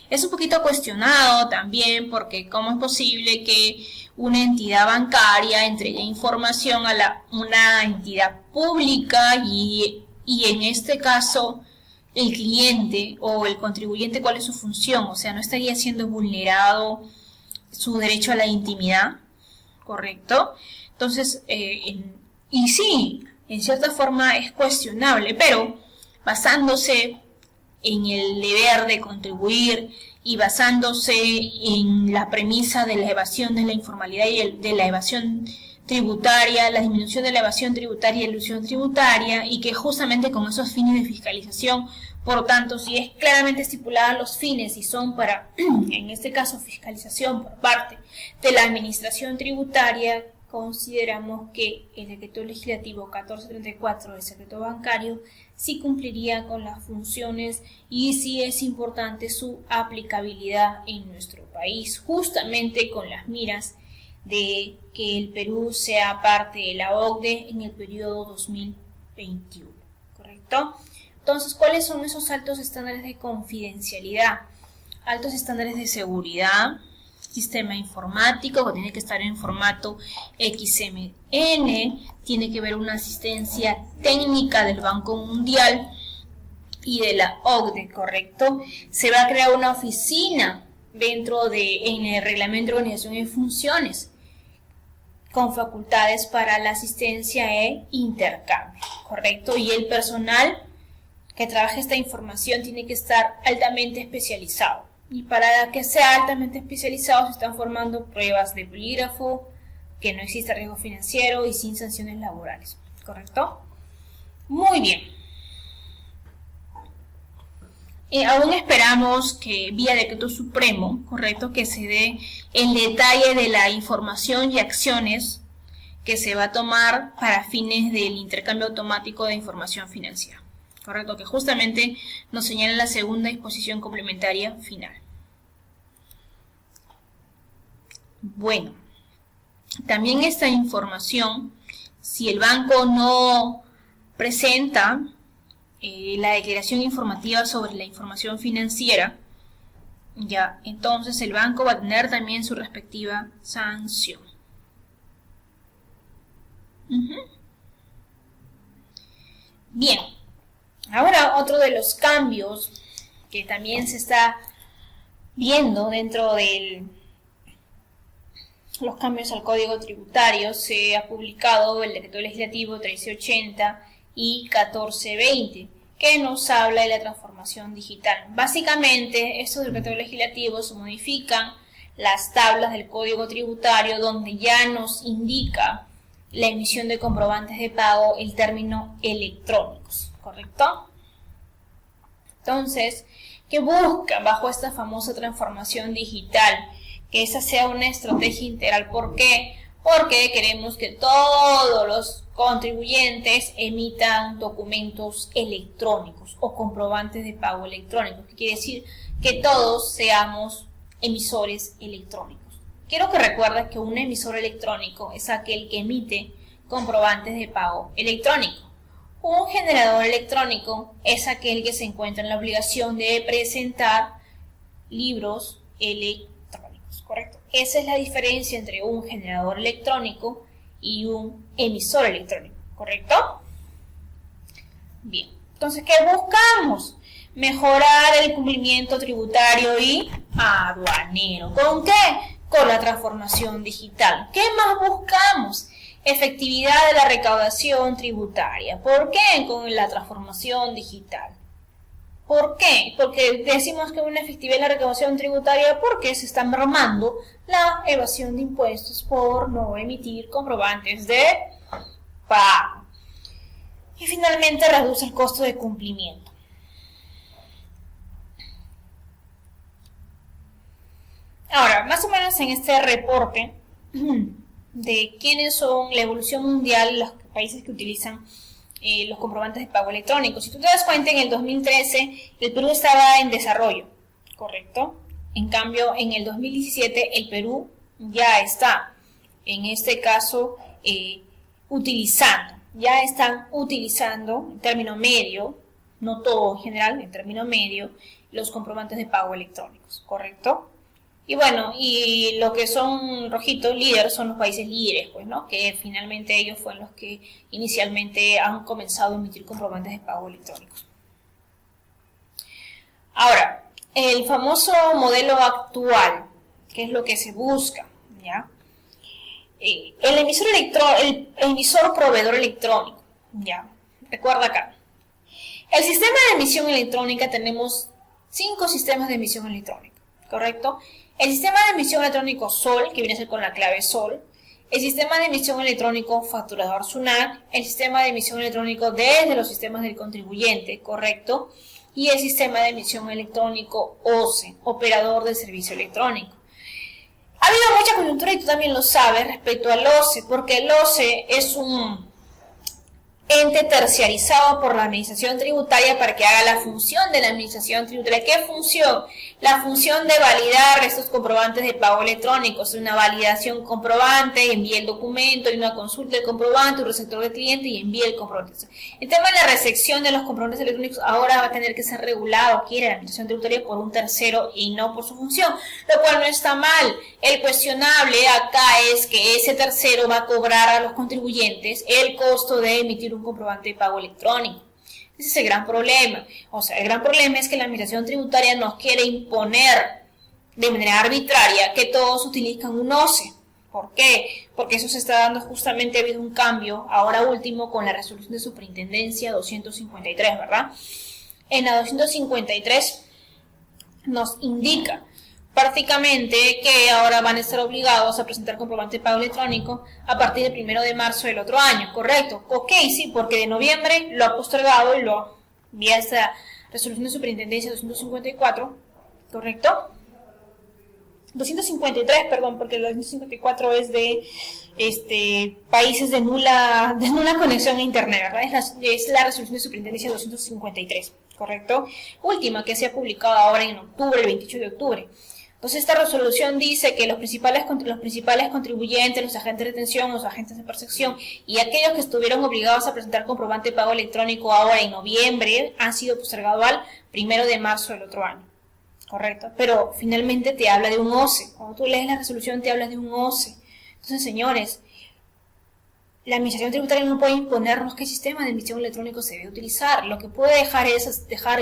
es un poquito cuestionado también, porque ¿cómo es posible que una entidad bancaria entregue información a una entidad pública y en este caso el cliente o el contribuyente, cuál es su función? O sea, no estaría siendo vulnerado su derecho a la intimidad, ¿correcto? Entonces, y sí, en cierta forma es cuestionable, pero basándose en el deber de contribuir y basándose en la premisa de la evasión de la informalidad y de la evasión tributaria, la disminución de la evasión tributaria y la elusión tributaria, y que justamente con esos fines de fiscalización, por lo tanto, si es claramente estipulada los fines y son para, en este caso, fiscalización por parte de la administración tributaria, consideramos que el decreto legislativo 1434 del secreto bancario sí cumpliría con las funciones y sí es importante su aplicabilidad en nuestro país, justamente con las miras de que el Perú sea parte de la OCDE en el periodo 2021, ¿correcto? Entonces, ¿cuáles son esos altos estándares de confidencialidad? Altos estándares de seguridad, sistema informático que tiene que estar en formato XML, tiene que haber una asistencia técnica del Banco Mundial y de la OCDE, ¿correcto? Se va a crear una oficina en el Reglamento de Organización y Funciones con facultades para la asistencia e intercambio, ¿correcto? Y el personal que trabaje esta información tiene que estar altamente especializado. Y para que sea altamente especializado se están formando pruebas de polígrafo, que no exista riesgo financiero y sin sanciones laborales, ¿correcto? Muy bien. Aún esperamos que vía decreto supremo, ¿correcto?, que se dé el detalle de la información y acciones que se va a tomar para fines del intercambio automático de información financiera, ¿correcto?, que justamente nos señala la segunda disposición complementaria final. Bueno, también esta información, si el banco no presenta la declaración informativa sobre la información financiera, ya, entonces el banco va a tener también su respectiva sanción. Bien, ahora otro de los cambios que también se está viendo dentro de los cambios al Código Tributario, se ha publicado el Decreto Legislativo 1380 y 1420, que nos habla de la transformación digital. Básicamente, estos decretos legislativos modifican las tablas del Código Tributario, donde ya nos indica la emisión de comprobantes de pago el término electrónicos, ¿correcto? Entonces, ¿qué buscan bajo esta famosa transformación digital? Que esa sea una estrategia integral. ¿Por qué? Porque queremos que todos los contribuyentes emitan documentos electrónicos o comprobantes de pago electrónicos, que quiere decir que todos seamos emisores electrónicos. Quiero que recuerdes que un emisor electrónico es aquel que emite comprobantes de pago electrónico. Un generador electrónico es aquel que se encuentra en la obligación de presentar libros electrónicos, ¿correcto? Esa es la diferencia entre un generador electrónico y un emisor electrónico, ¿correcto? Bien, entonces, ¿qué buscamos? Mejorar el cumplimiento tributario y aduanero. ¿Con qué? Con la transformación digital. ¿Qué más buscamos? Efectividad de la recaudación tributaria. ¿Por qué? Con la transformación digital. ¿Por qué? Porque decimos que una efectividad de la recaudación tributaria porque se está mermando la evasión de impuestos por no emitir comprobantes de pago. Y finalmente reduce el costo de cumplimiento. Ahora, más o menos en este reporte de quiénes son la evolución mundial de los países que utilizan los comprobantes de pago electrónicos. Si tú te das cuenta, en el 2013 el Perú estaba en desarrollo, ¿correcto? En cambio, en el 2017 el Perú ya está, en este caso, ya están utilizando en término medio, no todo en general, en término medio, los comprobantes de pago electrónicos, ¿correcto? Y bueno, y lo que son rojitos líderes son los países líderes, pues, ¿no? Que finalmente ellos fueron los que inicialmente han comenzado a emitir comprobantes de pago electrónicos. Ahora, el famoso modelo actual, ¿qué es lo que se busca? ¿Ya? El emisor proveedor electrónico, ¿ya? Recuerda acá. El sistema de emisión electrónica, tenemos 5 sistemas de emisión electrónica, ¿correcto? El sistema de emisión electrónico SOL, que viene a ser con la clave SOL, el sistema de emisión electrónico facturador SUNAT, el sistema de emisión electrónico desde los sistemas del contribuyente, ¿correcto? Y el sistema de emisión electrónico OCE, operador de servicio electrónico. Ha habido mucha coyuntura, y tú también lo sabes, respecto al OCE, porque el OCE es un ente terciarizado por la administración tributaria para que haga la función de la administración tributaria. ¿Qué función? La función de validar estos comprobantes de pago electrónicos. Una validación comprobante, envía el documento, y una consulta del comprobante, un receptor del cliente y envía el comprobante. El tema de la recepción de los comprobantes electrónicos ahora va a tener que ser regulado, quiere la administración tributaria, por un tercero y no por su función, lo cual no está mal. El cuestionable acá es que ese tercero va a cobrar a los contribuyentes el costo de emitir un comprobante de pago electrónico. Ese es el gran problema. O sea, el gran problema es que la administración tributaria nos quiere imponer de manera arbitraria que todos utilizan un OCE. ¿Por qué? Porque eso se está dando justamente, ha habido un cambio, ahora último, con la resolución de superintendencia 253, ¿verdad? En la 253 nos indica prácticamente que ahora van a estar obligados a presentar comprobante de pago electrónico a partir del 1 de marzo del otro año, ¿correcto? Ok, sí, porque de noviembre lo ha postergado y lo vía esta resolución de superintendencia 254, ¿correcto? 253, perdón, porque la 254 es de países de nula conexión a internet, ¿verdad? Es la resolución de superintendencia 253, ¿correcto? Última, que se ha publicado ahora en octubre, el 28 de octubre. Entonces esta resolución dice que los principales contribuyentes, los agentes de retención, los agentes de percepción y aquellos que estuvieron obligados a presentar comprobante de pago electrónico ahora en noviembre han sido postergados al 1 de marzo del otro año. Correcto, pero finalmente te habla de un OCE. Cuando tú lees la resolución te habla de un OCE. Entonces, señores, la administración tributaria no puede imponernos qué sistema de emisión electrónico se debe utilizar. Lo que puede dejar es dejar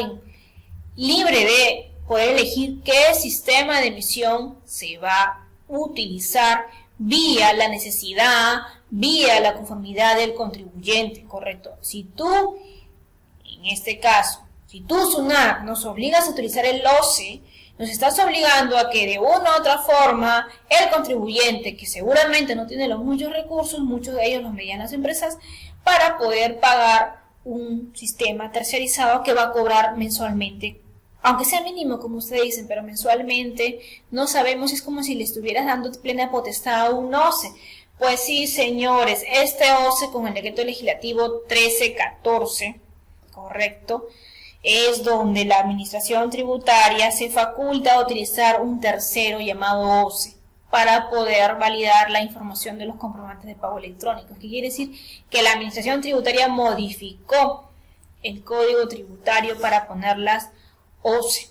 libre de poder elegir qué sistema de emisión se va a utilizar vía la necesidad, vía la conformidad del contribuyente, correcto. Si tú, en este caso, si tú, SUNAT, nos obligas a utilizar el OCE, nos estás obligando a que de una u otra forma el contribuyente, que seguramente no tiene los muchos recursos, muchos de ellos las medianas empresas, para poder pagar un sistema terciarizado que va a cobrar mensualmente, aunque sea mínimo, como ustedes dicen, pero mensualmente, no sabemos, es como si le estuvieras dando plena potestad a un OCE. Pues sí, señores, este OCE con el decreto legislativo 1314, correcto, es donde la administración tributaria se faculta a utilizar un tercero llamado OCE para poder validar la información de los comprobantes de pago electrónicos. ¿Qué quiere decir? Que la administración tributaria modificó el código tributario para ponerlas OCE.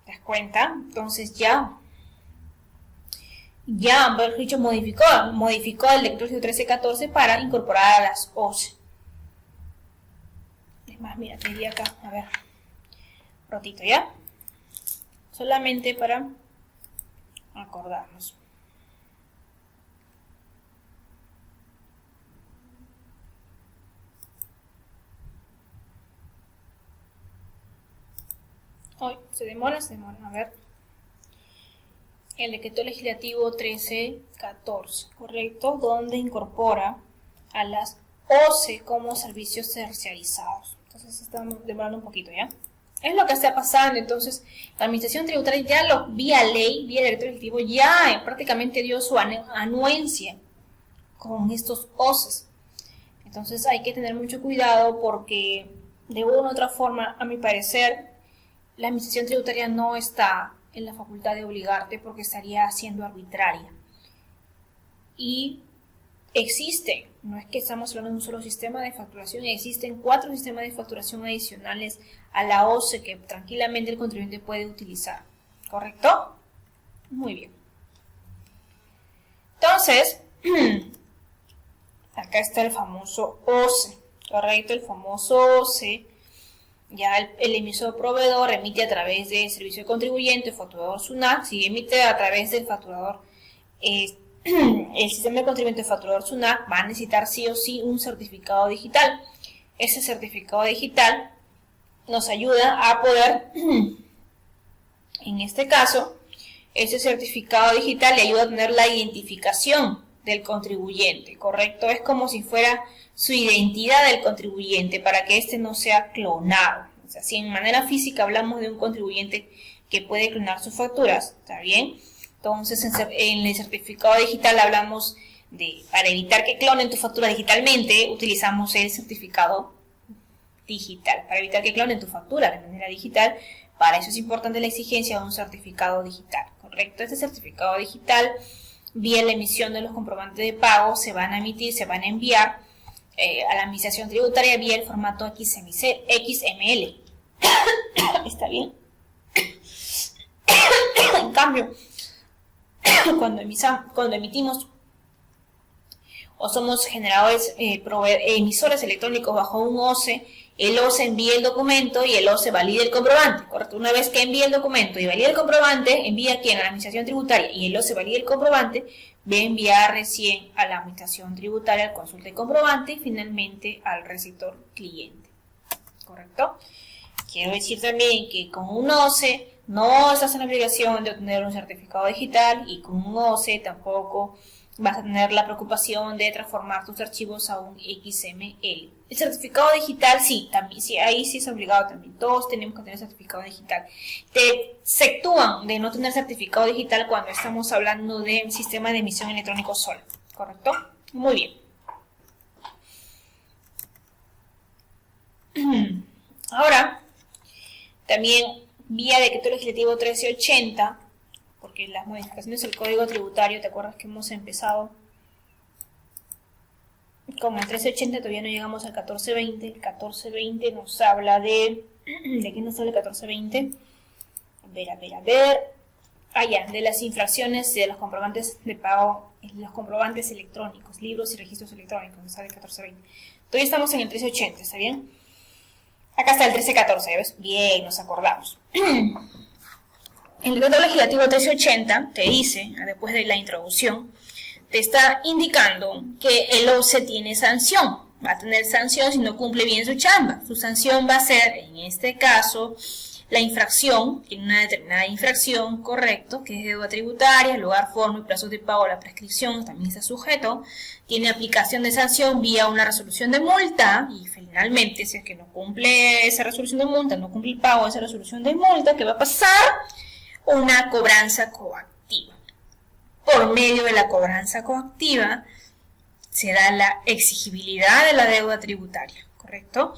¿Te das cuenta? Entonces mejor dicho, modificó el decreto 1314 para incorporar a las OCE. Es más, mira, te diría acá, a ver, rotito, ¿ya? Solamente para acordarnos. Hoy se demora, a ver. El decreto legislativo 1314, ¿correcto? Donde incorpora a las OCE como servicios terciarizados. Entonces estamos demorando un poquito, ¿ya? Es lo que está pasando. Entonces la administración tributaria ya vía ley, vía decreto legislativo, ya prácticamente dio su anuencia con estos OCEs. Entonces hay que tener mucho cuidado porque de una u otra forma, a mi parecer, la administración tributaria no está en la facultad de obligarte porque estaría siendo arbitraria. Y existe, no es que estamos hablando de un solo sistema de facturación, existen 4 sistemas de facturación adicionales a la OCE que tranquilamente el contribuyente puede utilizar, ¿correcto? Muy bien. Entonces, acá está el famoso OCE, ¿correcto? El famoso OCE, ya el emisor proveedor emite a través del servicio de contribuyente, facturador SUNAT, si emite a través del facturador el sistema de contribuyente facturador SUNAT va a necesitar sí o sí un certificado digital. Ese certificado digital nos ayuda a poder, en este caso, ese certificado digital le ayuda a tener la identificación del contribuyente, ¿correcto? Es como si fuera su identidad del contribuyente para que éste no sea clonado. O sea, si en manera física hablamos de un contribuyente que puede clonar sus facturas, ¿está bien? Entonces, en el certificado digital hablamos para evitar que clonen tu factura digitalmente, utilizamos el certificado digital. Para evitar que clonen tu factura de manera digital, para eso es importante la exigencia de un certificado digital, ¿correcto? Este certificado digital, vía la emisión de los comprobantes de pago, se van a emitir, se van a enviar a la administración tributaria vía el formato XML. ¿Está bien? En cambio, cuando emitimos o somos generadores, emisores electrónicos bajo un OCE, el OCE envía el documento y el OCE valida el comprobante, ¿correcto? Una vez que envía el documento y valida el comprobante, envía a quién, a la administración tributaria, y el OCE valida el comprobante, va a enviar recién a la administración tributaria al consulta de comprobante y finalmente al receptor cliente, ¿correcto? Quiero decir también que con un OCE no estás en la obligación de obtener un certificado digital y con un OCE tampoco vas a tener la preocupación de transformar tus archivos a un XML. El certificado digital sí, también, sí, ahí sí es obligado también. Todos tenemos que tener certificado digital. Te exceptúan de no tener certificado digital cuando estamos hablando de sistema de emisión electrónico solo, ¿correcto? Muy bien. Ahora, también vía decreto legislativo 1380, porque las modificaciones del Código Tributario, ¿te acuerdas que hemos empezado con el 1380? Todavía no llegamos al 1420. El 1420 nos habla de... ¿De qué nos habla el 1420? A ver. Ya, de las infracciones de los comprobantes de pago, los comprobantes electrónicos, libros y registros electrónicos, nos sale el 1420. Todavía estamos en el 1380, ¿está bien? Acá está el 1314, ¿ya ves? Bien, nos acordamos. El decreto legislativo 1380 te dice, después de la introducción, te está indicando que el OCE tiene sanción. Va a tener sanción si no cumple bien su chamba. Su sanción va a ser, en este caso, la infracción, en una determinada infracción, correcto, que es deuda tributaria, lugar, forma y plazos de pago, la prescripción también está sujeto, tiene aplicación de sanción vía una resolución de multa y finalmente, si es que no cumple esa resolución de multa, no cumple el pago de esa resolución de multa, ¿qué va a pasar? Una cobranza coactiva. Por medio de la cobranza coactiva se da la exigibilidad de la deuda tributaria, ¿correcto?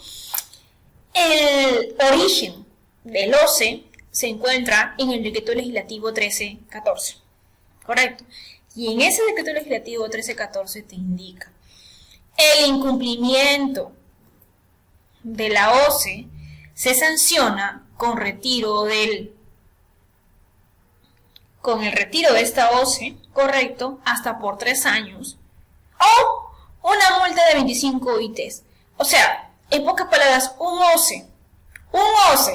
El origen del OCE se encuentra en el decreto legislativo 1314, ¿correcto? Y en ese decreto legislativo 1314 te indica el incumplimiento de la OCE se sanciona con el retiro de esta OCE, correcto, hasta por 3 años, o una multa de 25 ITs. O sea, en pocas palabras, un OCE,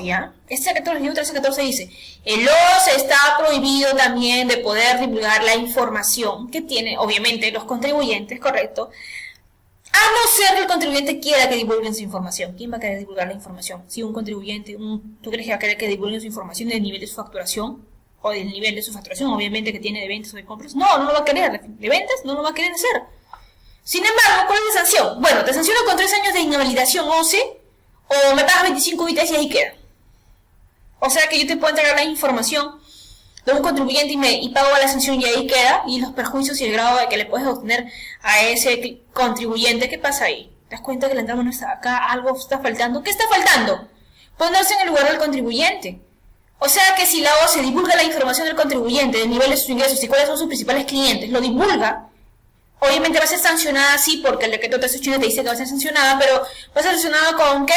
¿ya? Este decreto legislativo 1314 dice, el OCE está prohibido también de poder divulgar la información que tienen, obviamente, los contribuyentes, correcto, a no ser que el contribuyente quiera que divulguen su información. ¿Quién va a querer divulgar la información? Si un contribuyente, ¿tú crees que va a querer que divulguen su información del nivel de su facturación? O del nivel de su facturación, obviamente, que tiene de ventas o de compras. No lo va a querer. De ventas no lo va a querer hacer. Sin embargo, ¿cuál es la sanción? Bueno, te sanciono con 3 años de inhabilitación OCE, o me pagas 25 ITs y ahí queda. O sea que yo te puedo entregar la información de un contribuyente y pago la sanción y ahí queda, y los perjuicios y el grado de que le puedes obtener a ese contribuyente. ¿Qué pasa ahí? ¿Te das cuenta que la entrada no está acá? ¿Algo está faltando? ¿Qué está faltando? Ponerse en el lugar del contribuyente. O sea que si la OCE divulga la información del contribuyente, del nivel de sus ingresos y cuáles son sus principales clientes, lo divulga, obviamente va a ser sancionada, sí, porque el decreto 1380 te dice que va a ser sancionada, pero va a ser sancionada ¿con qué?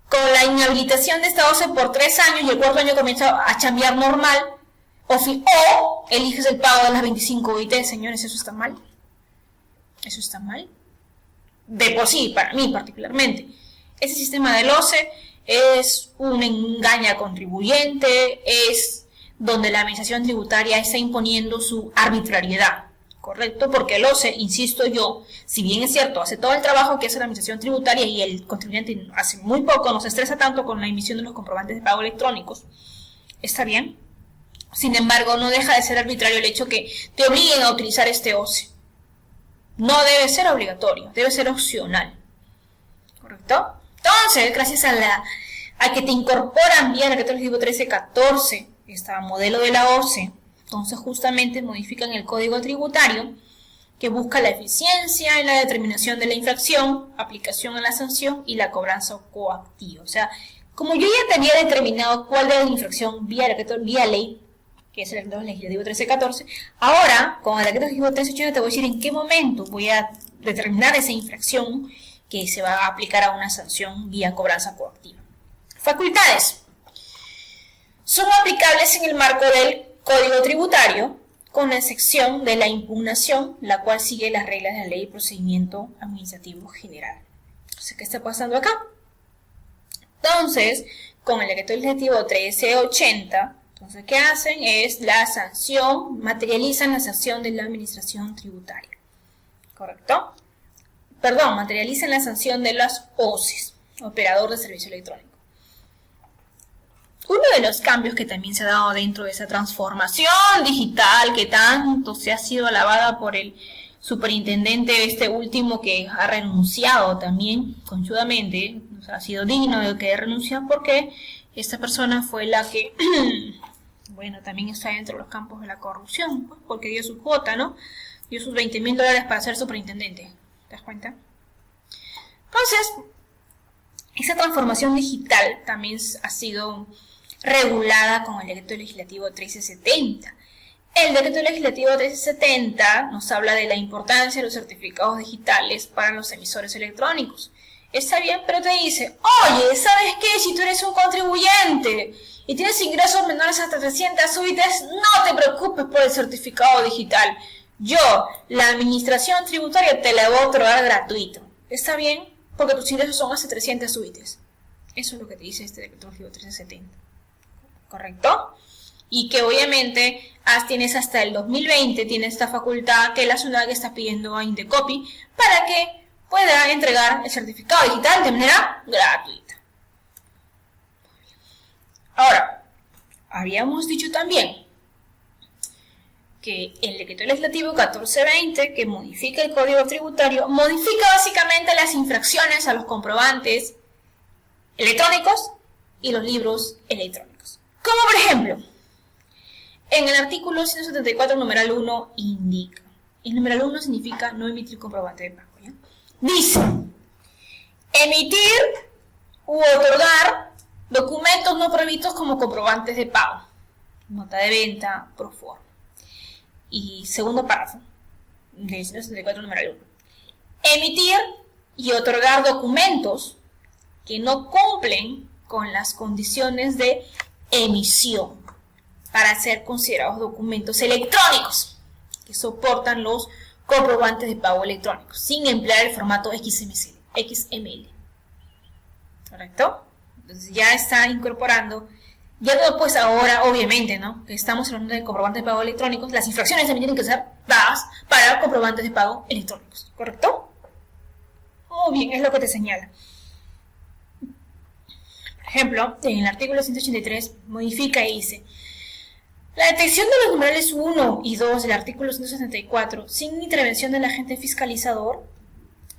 Con la inhabilitación de esta OCE por 3 años y el 4º año comienza a chambear normal, o eliges el pago de las 25 ITs, señores, eso está mal. Eso está mal. De por sí, para mí particularmente. Ese sistema del OCE es un engaño al contribuyente, es donde la administración tributaria está imponiendo su arbitrariedad, ¿correcto? Porque el OCE, insisto yo, si bien es cierto, hace todo el trabajo que hace la administración tributaria y el contribuyente hace muy poco, no se estresa tanto con la emisión de los comprobantes de pago electrónicos, está bien. Sin embargo, no deja de ser arbitrario el hecho que te obliguen a utilizar este OCE. No debe ser obligatorio, debe ser opcional, ¿correcto? Entonces, gracias a que te incorporan vía el decreto legislativo 1314, este modelo de la OCE, entonces justamente modifican el código tributario que busca la eficiencia en la determinación de la infracción, aplicación de la sanción y la cobranza coactiva. O sea, como yo ya tenía determinado cuál era la infracción vía ley, que es el decreto legislativo 1314, ahora, con el decreto legislativo 1380 te voy a decir en qué momento voy a determinar esa infracción que se va a aplicar a una sanción vía cobranza coactiva. Facultades. Son aplicables en el marco del Código Tributario, con excepción de la impugnación, la cual sigue las reglas de la Ley de Procedimiento Administrativo General. Entonces, ¿qué está pasando acá? Entonces, con el decreto legislativo 1380, entonces, ¿qué hacen? Es la sanción, materializan la sanción de la administración tributaria. ¿Correcto? Perdón, materializan la sanción de las OSIs, operador de servicio electrónico. Uno de los cambios que también se ha dado dentro de esa transformación digital que tanto se ha sido alabada por el superintendente último que ha renunciado también conchudamente, o sea, ha sido digno de que renuncie porque esta persona fue la que, bueno, también está dentro de los campos de la corrupción, pues, porque dio su cuota, ¿no? Dio sus $20.000 para ser superintendente, ¿te das cuenta? Entonces, esa transformación digital también ha sido regulada con el decreto legislativo 1370. El decreto legislativo 1370 nos habla de la importancia de los certificados digitales para los emisores electrónicos. Está bien, pero te dice, oye, ¿sabes qué? Si tú eres un contribuyente y tienes ingresos menores hasta 300 UITs, no te preocupes por el certificado digital. Yo, la administración tributaria, te la voy a otorgar gratuito. ¿Está bien? Porque tus ingresos son hasta 300 UITs. Eso es lo que te dice este decreto legislativo 1370. ¿Correcto? Y que obviamente tienes hasta el 2020, tienes esta facultad que la SUNAT está pidiendo a Indecopi para que pueda entregar el certificado digital de manera gratuita. Ahora, habíamos dicho también que el decreto legislativo 1420, que modifica el Código Tributario, modifica básicamente las infracciones a los comprobantes electrónicos y los libros electrónicos. Como por ejemplo, en el artículo 174, numeral 1, indica. El numeral 1 significa no emitir comprobante de pago, ¿ya? Dice, emitir u otorgar documentos no previstos como comprobantes de pago, nota de venta, proforma. Y segundo párrafo del 174, numeral 1. Emitir y otorgar documentos que no cumplen con las condiciones de emisión para ser considerados documentos electrónicos que soportan los comprobantes de pago electrónicos sin emplear el formato XML. ¿Correcto? Entonces ya está incorporando, ya no pues ahora obviamente, ¿no? Que estamos hablando de comprobantes de pago electrónicos, las infracciones también tienen que ser dadas para comprobantes de pago electrónicos. ¿Correcto? Muy bien, es lo que te señala. Por ejemplo, en el artículo 183 modifica y dice: la detección de los numerales 1 y 2 del artículo 164 sin intervención del agente fiscalizador,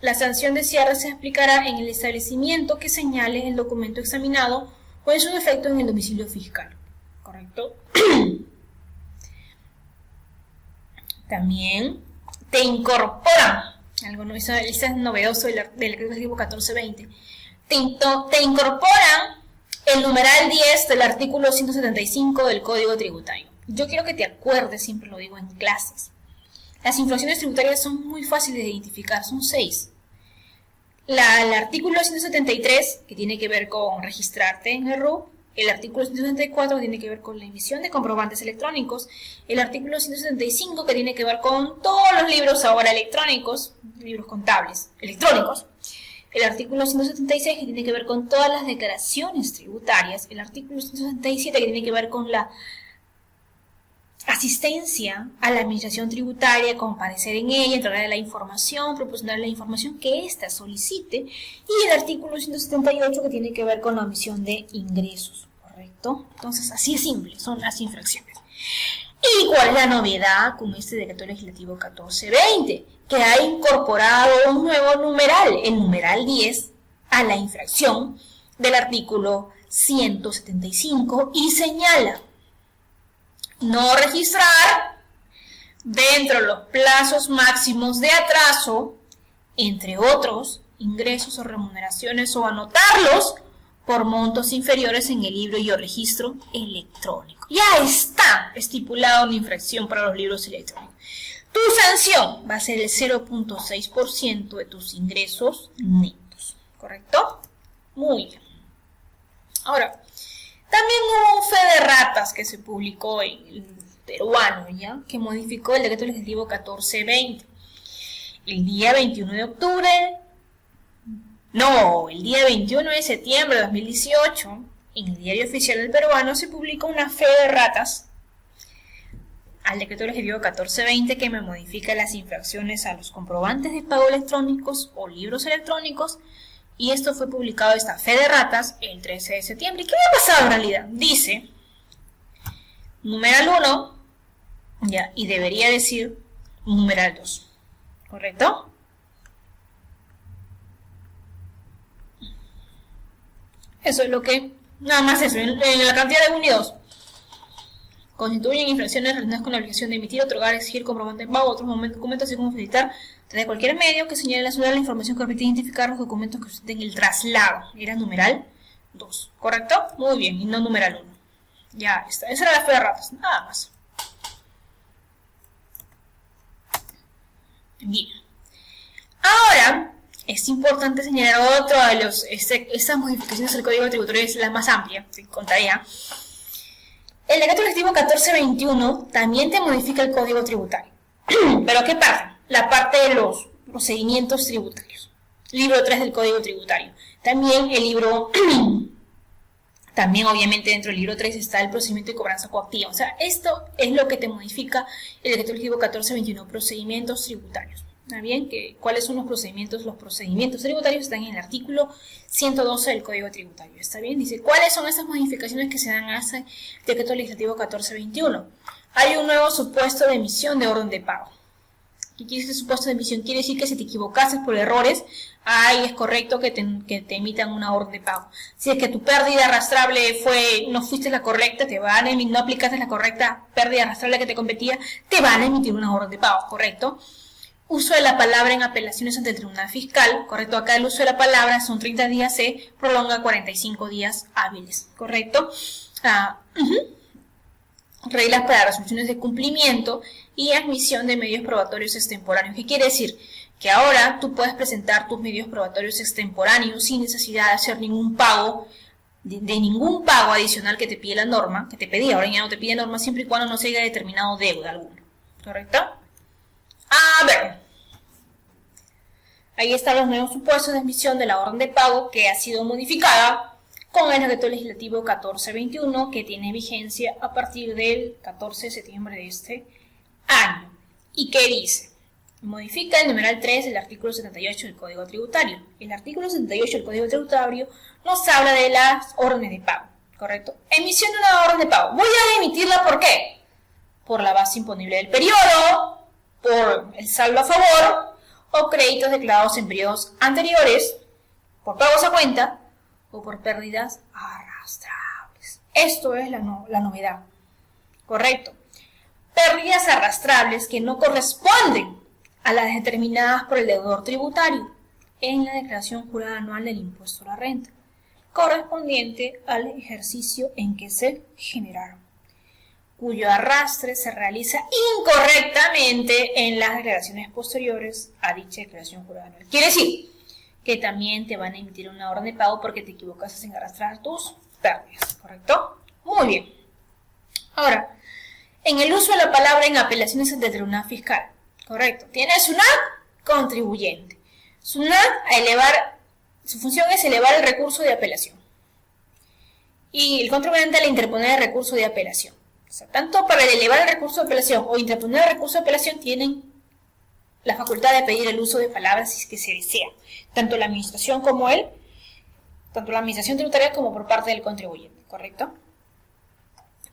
la sanción de cierre se aplicará en el establecimiento que señale el documento examinado o en su defecto en el domicilio fiscal. ¿Correcto? También te incorporan, algo no, eso es novedoso del decreto legislativo 1420, te incorporan el numeral 10 del artículo 175 del Código Tributario. Yo quiero que te acuerdes, siempre lo digo en clases. Las infracciones tributarias son muy fáciles de identificar, son 6. El artículo 173, que tiene que ver con registrarte en el RUC. El artículo 174, que tiene que ver con la emisión de comprobantes electrónicos. El artículo 175, que tiene que ver con todos los libros ahora electrónicos, libros contables electrónicos. El artículo 176, que tiene que ver con todas las declaraciones tributarias. El artículo 177, que tiene que ver con la asistencia a la administración tributaria, comparecer en ella, entregar la información, proporcionar la información que ésta solicite. Y el artículo 178, que tiene que ver con la omisión de ingresos. ¿Correcto? Entonces, así es simple, son las infracciones. ¿Y cuál es la novedad con este decreto legislativo 1420? Que ha incorporado un nuevo numeral, el numeral 10, a la infracción del artículo 175 y señala: no registrar dentro de los plazos máximos de atraso, entre otros, ingresos o remuneraciones o anotarlos por montos inferiores en el libro y o registro electrónico. Ya está estipulada una infracción para los libros electrónicos. Tu sanción va a ser el 0.6% de tus ingresos netos, ¿correcto? Muy bien. Ahora, también hubo un fe de ratas que se publicó en el peruano, ¿ya? Que modificó el decreto legislativo 1420. El día 21 de octubre, no, el día 21 de septiembre de 2018, en el Diario Oficial del Peruano se publicó una fe de ratas al decreto legislativo 1420 que me modifica las infracciones a los comprobantes de pago electrónicos o libros electrónicos, y esto fue publicado, esta fe de ratas, el 13 de septiembre. ¿Y qué ha pasado en realidad? Dice, numeral 1, ya, y debería decir numeral 2, ¿correcto? Eso es lo que, nada más eso, en la cantidad de 1 y 2. Constituyen infracciones relacionadas con la obligación de emitir, otorgar, exigir comprobante de pago, otros documentos, así como facilitar de cualquier medio que señale la información que permite identificar los documentos que sustenten el traslado. Era numeral 2, ¿correcto? Muy bien, y no numeral 1. Ya está, esa era la fe de ratas, nada más. Bien. Ahora, es importante señalar otro de estas modificaciones del Código Tributario, es la más amplia, te contaría. El decreto legislativo 1421 también te modifica el Código Tributario. ¿Pero qué parte? La parte de los procedimientos tributarios. Libro 3 del Código Tributario. También el libro, también obviamente dentro del libro 3 está el procedimiento de cobranza coactiva. O sea, esto es lo que te modifica el decreto legislativo 1421, procedimientos tributarios. ¿Está bien? ¿Cuáles son los procedimientos? Los procedimientos tributarios están en el artículo 112 del Código Tributario. ¿Está bien? Dice, ¿cuáles son esas modificaciones que se dan a ese decreto legislativo 1421? Hay un nuevo supuesto de emisión de orden de pago. ¿Qué quiere decir supuesto de emisión? Quiere decir que si te equivocaste por errores, ahí es correcto que te emitan una orden de pago. Si es que tu pérdida arrastrable no fuiste la correcta, no aplicaste la correcta pérdida arrastrable que te competía, te van a emitir una orden de pago, ¿correcto? Uso de la palabra en apelaciones ante el Tribunal Fiscal, ¿correcto? Acá el uso de la palabra son 30 días, se prolonga a 45 días hábiles, ¿correcto? Reglas para resoluciones de cumplimiento y admisión de medios probatorios extemporáneos. ¿Qué quiere decir? Que ahora tú puedes presentar tus medios probatorios extemporáneos sin necesidad de hacer ningún pago, de ningún pago adicional que te pide la norma, que te pedía, ahora ya no te pide norma siempre y cuando no se haya determinado deuda alguna, ¿correcto? A ver, ahí están los nuevos supuestos de emisión de la orden de pago que ha sido modificada con el decreto legislativo 1421 que tiene vigencia a partir del 14 de septiembre de este año. ¿Y qué dice? Modifica el numeral 3 del artículo 78 del Código Tributario. El artículo 78 del Código Tributario nos habla de las órdenes de pago, ¿correcto? Emisión de una orden de pago. Voy a emitirla, ¿por qué? Por la base imponible del periodo, por el saldo a favor o créditos declarados en periodos anteriores, por pagos a cuenta o por pérdidas arrastrables. Esto es la novedad, ¿correcto? Pérdidas arrastrables que no corresponden a las determinadas por el deudor tributario en la declaración jurada anual del impuesto a la renta, correspondiente al ejercicio en que se generaron, cuyo arrastre se realiza incorrectamente en las declaraciones posteriores a dicha declaración jurada anual. Quiere decir que también te van a emitir una orden de pago porque te equivocaste en arrastrar tus pérdidas, ¿correcto? Muy bien. Ahora, en el uso de la palabra en apelaciones ante el Tribunal Fiscal, correcto, tiene SUNAT contribuyente. SUNAT su función es elevar el recurso de apelación. Y el contribuyente le interponer el recurso de apelación. O sea, tanto para elevar el recurso de apelación o interponer el recurso de apelación tienen la facultad de pedir el uso de palabras si es que se desea. Tanto la administración tributaria como por parte del contribuyente, ¿correcto?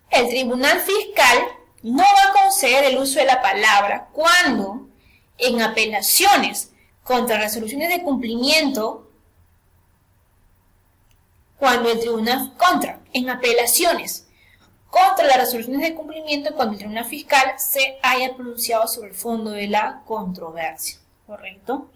El Tribunal Fiscal no va a conceder el uso de la palabra cuando en apelaciones contra resoluciones de cumplimiento, en apelaciones contra las resoluciones de cumplimiento cuando el tribunal fiscal se haya pronunciado sobre el fondo de la controversia, ¿correcto?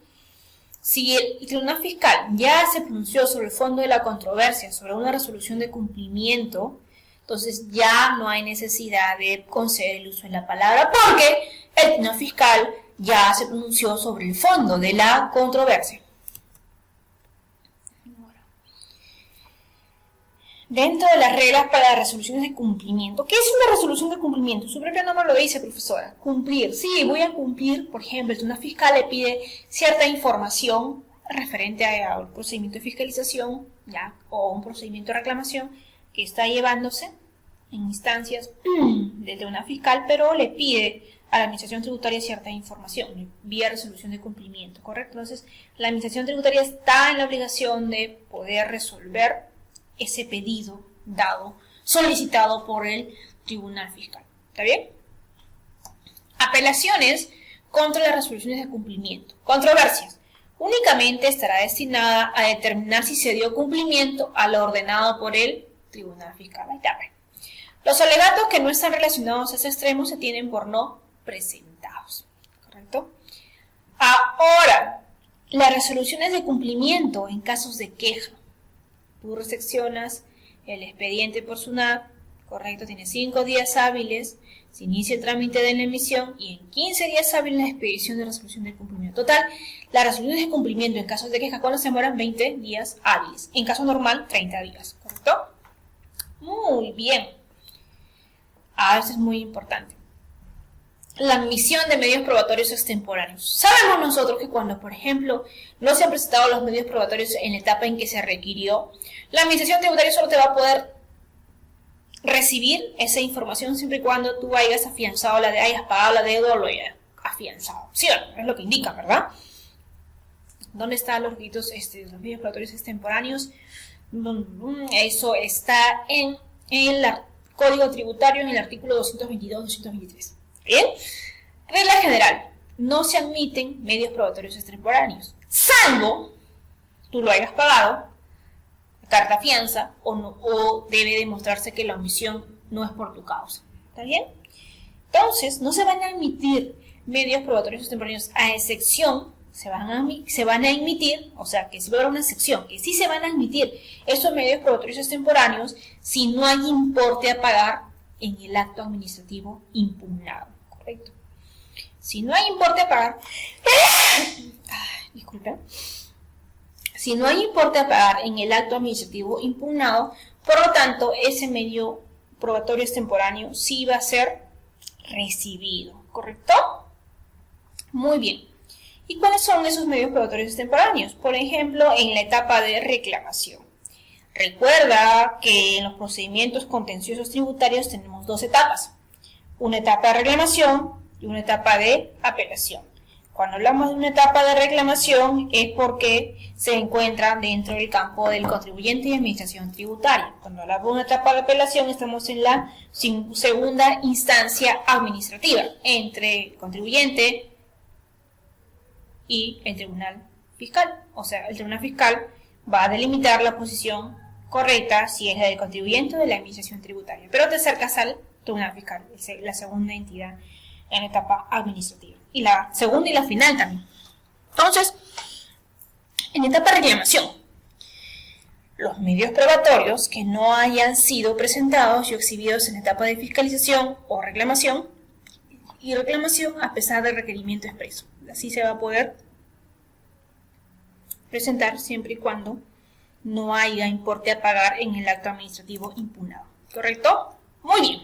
Si el tribunal fiscal ya se pronunció sobre el fondo de la controversia, sobre una resolución de cumplimiento, entonces ya no hay necesidad de conceder el uso de la palabra porque el tribunal fiscal ya se pronunció sobre el fondo de la controversia. Dentro de las reglas para las resoluciones de cumplimiento, ¿qué es una resolución de cumplimiento? Su propio nombre lo dice, profesora. Cumplir. Sí, voy a cumplir, por ejemplo, el tribunal fiscal le pide cierta información referente a un procedimiento de fiscalización, ¿ya? O un procedimiento de reclamación que está llevándose en instancias del tribunal fiscal, pero le pide a la administración tributaria cierta información vía resolución de cumplimiento, ¿correcto? Entonces, la administración tributaria está en la obligación de poder resolver ese pedido dado, solicitado por el tribunal fiscal. ¿Está bien? Apelaciones contra las resoluciones de cumplimiento. Controversias. Únicamente estará destinada a determinar si se dio cumplimiento a lo ordenado por el tribunal fiscal. Ahí está. Los alegatos que no están relacionados a ese extremo se tienen por no presentados. ¿Correcto? Ahora, las resoluciones de cumplimiento en casos de queja. Tú recepcionas el expediente por SUNAT, correcto, tiene 5 días hábiles, se inicia el trámite de la emisión y en 15 días hábiles la expedición de resolución de cumplimiento. Total, las resoluciones de cumplimiento en casos de queja, ¿cuándo se demoran? 20 días hábiles. En caso normal, 30 días, ¿correcto? Muy bien. Eso es muy importante. La admisión de medios probatorios extemporáneos. Sabemos nosotros que cuando, por ejemplo, no se han presentado los medios probatorios en la etapa en que se requirió, la administración tributaria solo te va a poder recibir esa información siempre y cuando tú hayas afianzado hayas pagado la deuda o lo hayas afianzado. ¿Sí o no? Es lo que indica, ¿verdad? ¿Dónde están los requisitos los medios probatorios extemporáneos? Eso está en el Código Tributario, en el artículo 222-223. ¿Bien? Regla general. No se admiten medios probatorios extemporáneos, salvo tú lo hayas pagado, carta fianza, o debe demostrarse que la omisión no es por tu causa. ¿Está bien? Entonces, no se van a admitir medios probatorios extemporáneos a excepción, se van a admitir, o sea, que si va a haber una excepción, que sí se van a admitir esos medios probatorios extemporáneos si no hay importe a pagar en el acto administrativo impugnado, ¿correcto? Si no hay importe a pagar, disculpen, si no hay importe a pagar en el acto administrativo impugnado, por lo tanto, ese medio probatorio extemporáneo sí va a ser recibido, ¿correcto? Muy bien. ¿Y cuáles son esos medios probatorios extemporáneos? Por ejemplo, en la etapa de reclamación. Recuerda que en los procedimientos contenciosos tributarios tenemos dos etapas. Una etapa de reclamación y una etapa de apelación. Cuando hablamos de una etapa de reclamación es porque se encuentra dentro del campo del contribuyente y administración tributaria. Cuando hablamos de una etapa de apelación estamos en la segunda instancia administrativa entre el contribuyente y el tribunal fiscal. O sea, el tribunal fiscal va a delimitar la posición correcta si es la del contribuyente o de la administración tributaria. Pero te acercas al tribunal fiscal, es la segunda entidad en la etapa administrativa. Y la segunda y la final también. Entonces, en etapa de reclamación, los medios probatorios que no hayan sido presentados y exhibidos en etapa de fiscalización o reclamación, y reclamación a pesar del requerimiento expreso. Así se va a poder presentar siempre y cuando no haya importe a pagar en el acto administrativo impugnado. ¿Correcto? Muy bien.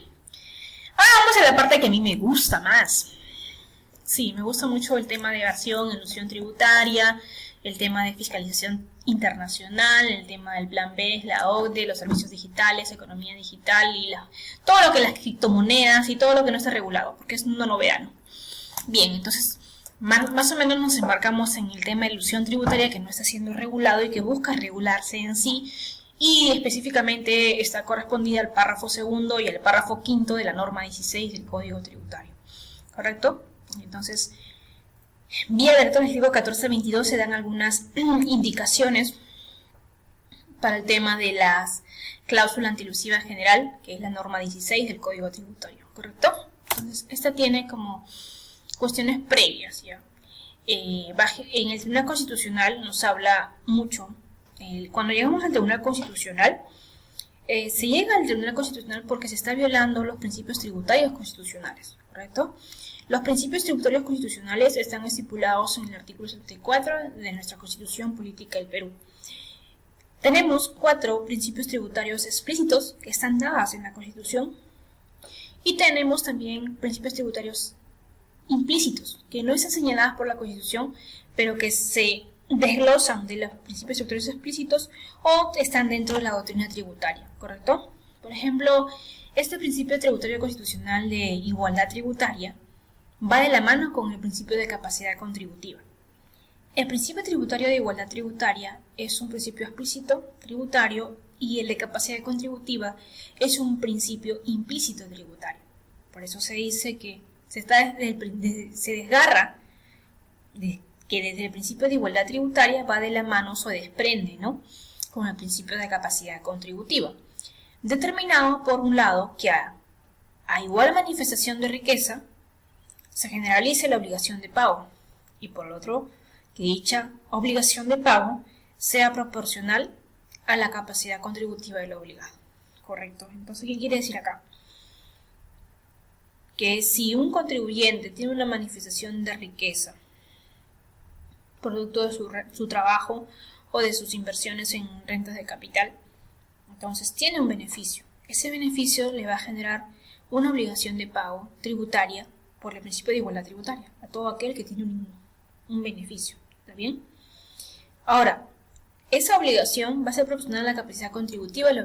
Ahora vamos a la parte que a mí me gusta más. Sí, me gusta mucho el tema de evasión, elusión tributaria, el tema de fiscalización internacional, el tema del plan B, la OCDE, los servicios digitales, economía digital y todo lo que las criptomonedas y todo lo que no está regulado, porque es una novedad, ¿no? Bien, entonces más o menos nos embarcamos en el tema de ilusión tributaria que no está siendo regulado y que busca regularse en sí, y específicamente está correspondida al párrafo segundo y al párrafo quinto de la norma 16 del Código Tributario, ¿correcto? Entonces, vía decreto legislativo 1422 se dan algunas indicaciones para el tema de las cláusulas antielusivas general, que es la norma 16 del Código Tributario, ¿correcto? Entonces, esta tiene como cuestiones previas, ¿ya? En el Tribunal Constitucional nos habla mucho. Cuando llegamos al Tribunal Constitucional, se llega al Tribunal Constitucional porque se está violando los principios tributarios constitucionales, ¿correcto? Los principios tributarios constitucionales están estipulados en el artículo 74 de nuestra Constitución Política del Perú. Tenemos 4 principios tributarios explícitos que están dados en la Constitución y tenemos también principios tributarios implícitos, que no están señalados por la Constitución, pero que se desglosan de los principios tributarios explícitos o están dentro de la doctrina tributaria, ¿correcto? Por ejemplo, este principio tributario constitucional de igualdad tributaria va de la mano con el principio de capacidad contributiva. El principio tributario de igualdad tributaria es un principio explícito tributario y el de capacidad contributiva es un principio implícito tributario. Por eso se dice que se desgarra que desde el principio de igualdad tributaria va de la mano o se desprende, ¿no?, con el principio de capacidad contributiva, determinado por un lado que a igual manifestación de riqueza se generalice la obligación de pago y por el otro que dicha obligación de pago sea proporcional a la capacidad contributiva del obligado, ¿correcto? Entonces, ¿qué quiere decir acá? Que si un contribuyente tiene una manifestación de riqueza producto de su trabajo o de sus inversiones en rentas de capital, entonces tiene un beneficio. Ese beneficio le va a generar una obligación de pago tributaria por el principio de igualdad tributaria a todo aquel que tiene un beneficio. ¿Está bien? Ahora, esa obligación va a ser proporcional a la capacidad contributiva del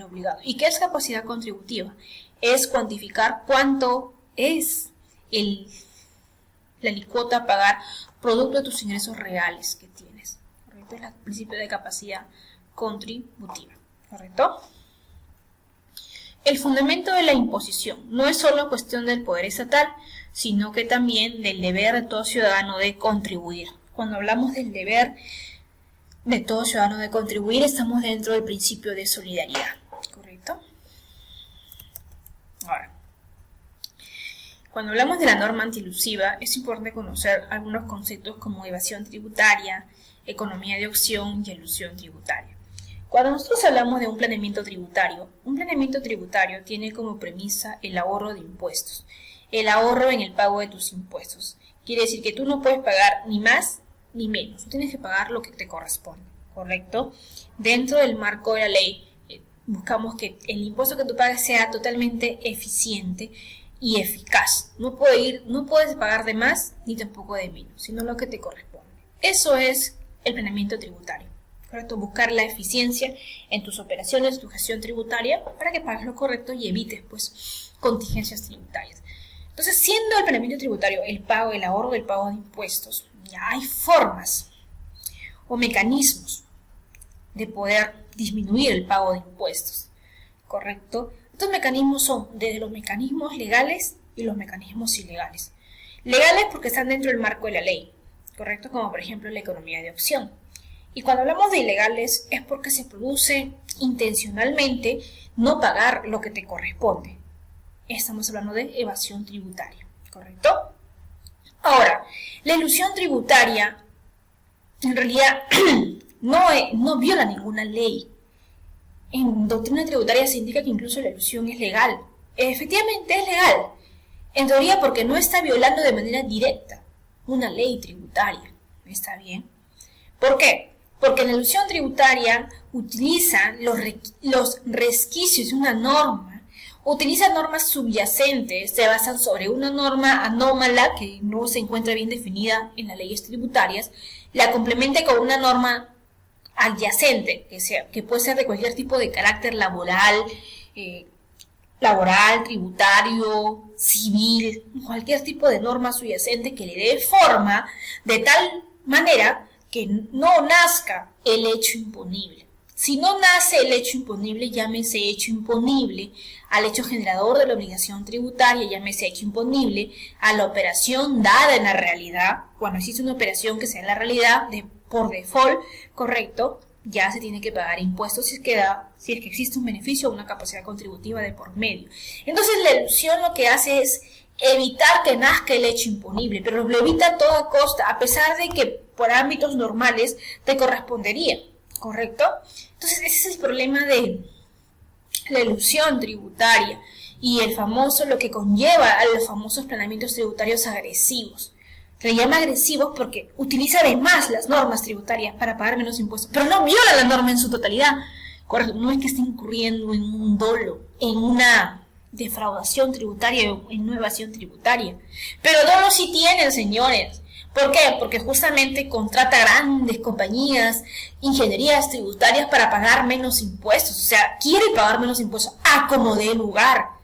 obligado. ¿Y qué es capacidad contributiva? Es cuantificar cuánto es la alícuota a pagar producto de tus ingresos reales que tienes, ¿correcto? Es el principio de capacidad contributiva, ¿correcto? El fundamento de la imposición no es solo cuestión del poder estatal, sino que también del deber de todo ciudadano de contribuir. Cuando hablamos del deber de todo ciudadano de contribuir, estamos dentro del principio de solidaridad, ¿correcto? Ahora, cuando hablamos de la norma antielusiva, es importante conocer algunos conceptos como evasión tributaria, economía de opción y elusión tributaria. Cuando nosotros hablamos de un planeamiento tributario tiene como premisa el ahorro de impuestos, el ahorro en el pago de tus impuestos. Quiere decir que tú no puedes pagar ni más ni menos, tú tienes que pagar lo que te corresponde, ¿correcto? Dentro del marco de la ley, buscamos que el impuesto que tú pagues sea totalmente eficiente y eficaz. No puedes pagar de más ni tampoco de menos, sino lo que te corresponde. Eso es el planeamiento tributario, ¿correcto? Buscar la eficiencia en tus operaciones, tu gestión tributaria, para que pagues lo correcto y evites, pues, contingencias tributarias. Entonces, siendo el planeamiento tributario el ahorro del pago de impuestos, ya hay formas o mecanismos de poder disminuir el pago de impuestos, ¿correcto? Estos mecanismos son desde los mecanismos legales y los mecanismos ilegales. Legales porque están dentro del marco de la ley, ¿correcto? Como por ejemplo la economía de opción. Y cuando hablamos de ilegales es porque se produce intencionalmente no pagar lo que te corresponde. Estamos hablando de evasión tributaria, ¿correcto? Ahora, la elusión tributaria en realidad no viola ninguna ley. En doctrina tributaria se indica que incluso la elusión es legal. Efectivamente es legal, en teoría porque no está violando de manera directa una ley tributaria. ¿Está bien? ¿Por qué? Porque la elusión tributaria utiliza los resquicios de una norma, utiliza normas subyacentes, se basan sobre una norma anómala que no se encuentra bien definida en las leyes tributarias, la complementa con una norma adyacente, que puede ser de cualquier tipo de carácter laboral, tributario, civil, cualquier tipo de norma subyacente que le dé forma de tal manera que no nazca el hecho imponible. Si no nace el hecho imponible, llámese hecho imponible al hecho generador de la obligación tributaria, llámese hecho imponible a la operación dada en la realidad, cuando existe una operación que sea en la realidad por default, correcto, ya se tiene que pagar impuestos si es que existe un beneficio o una capacidad contributiva de por medio. Entonces la elusión lo que hace es evitar que nazca el hecho imponible, pero lo evita a toda costa, a pesar de que por ámbitos normales te correspondería, ¿correcto? Entonces ese es el problema de la elusión tributaria y lo que conlleva a los famosos planeamientos tributarios agresivos. Se le llama agresivos porque utiliza además las normas tributarias para pagar menos impuestos, pero no viola la norma en su totalidad. Correcto, no es que esté incurriendo en un dolo, en una defraudación tributaria o en una evasión tributaria. Pero dolo sí tienen, señores. ¿Por qué? Porque justamente contrata grandes compañías, ingenierías tributarias para pagar menos impuestos. O sea, quiere pagar menos impuestos a como dé lugar,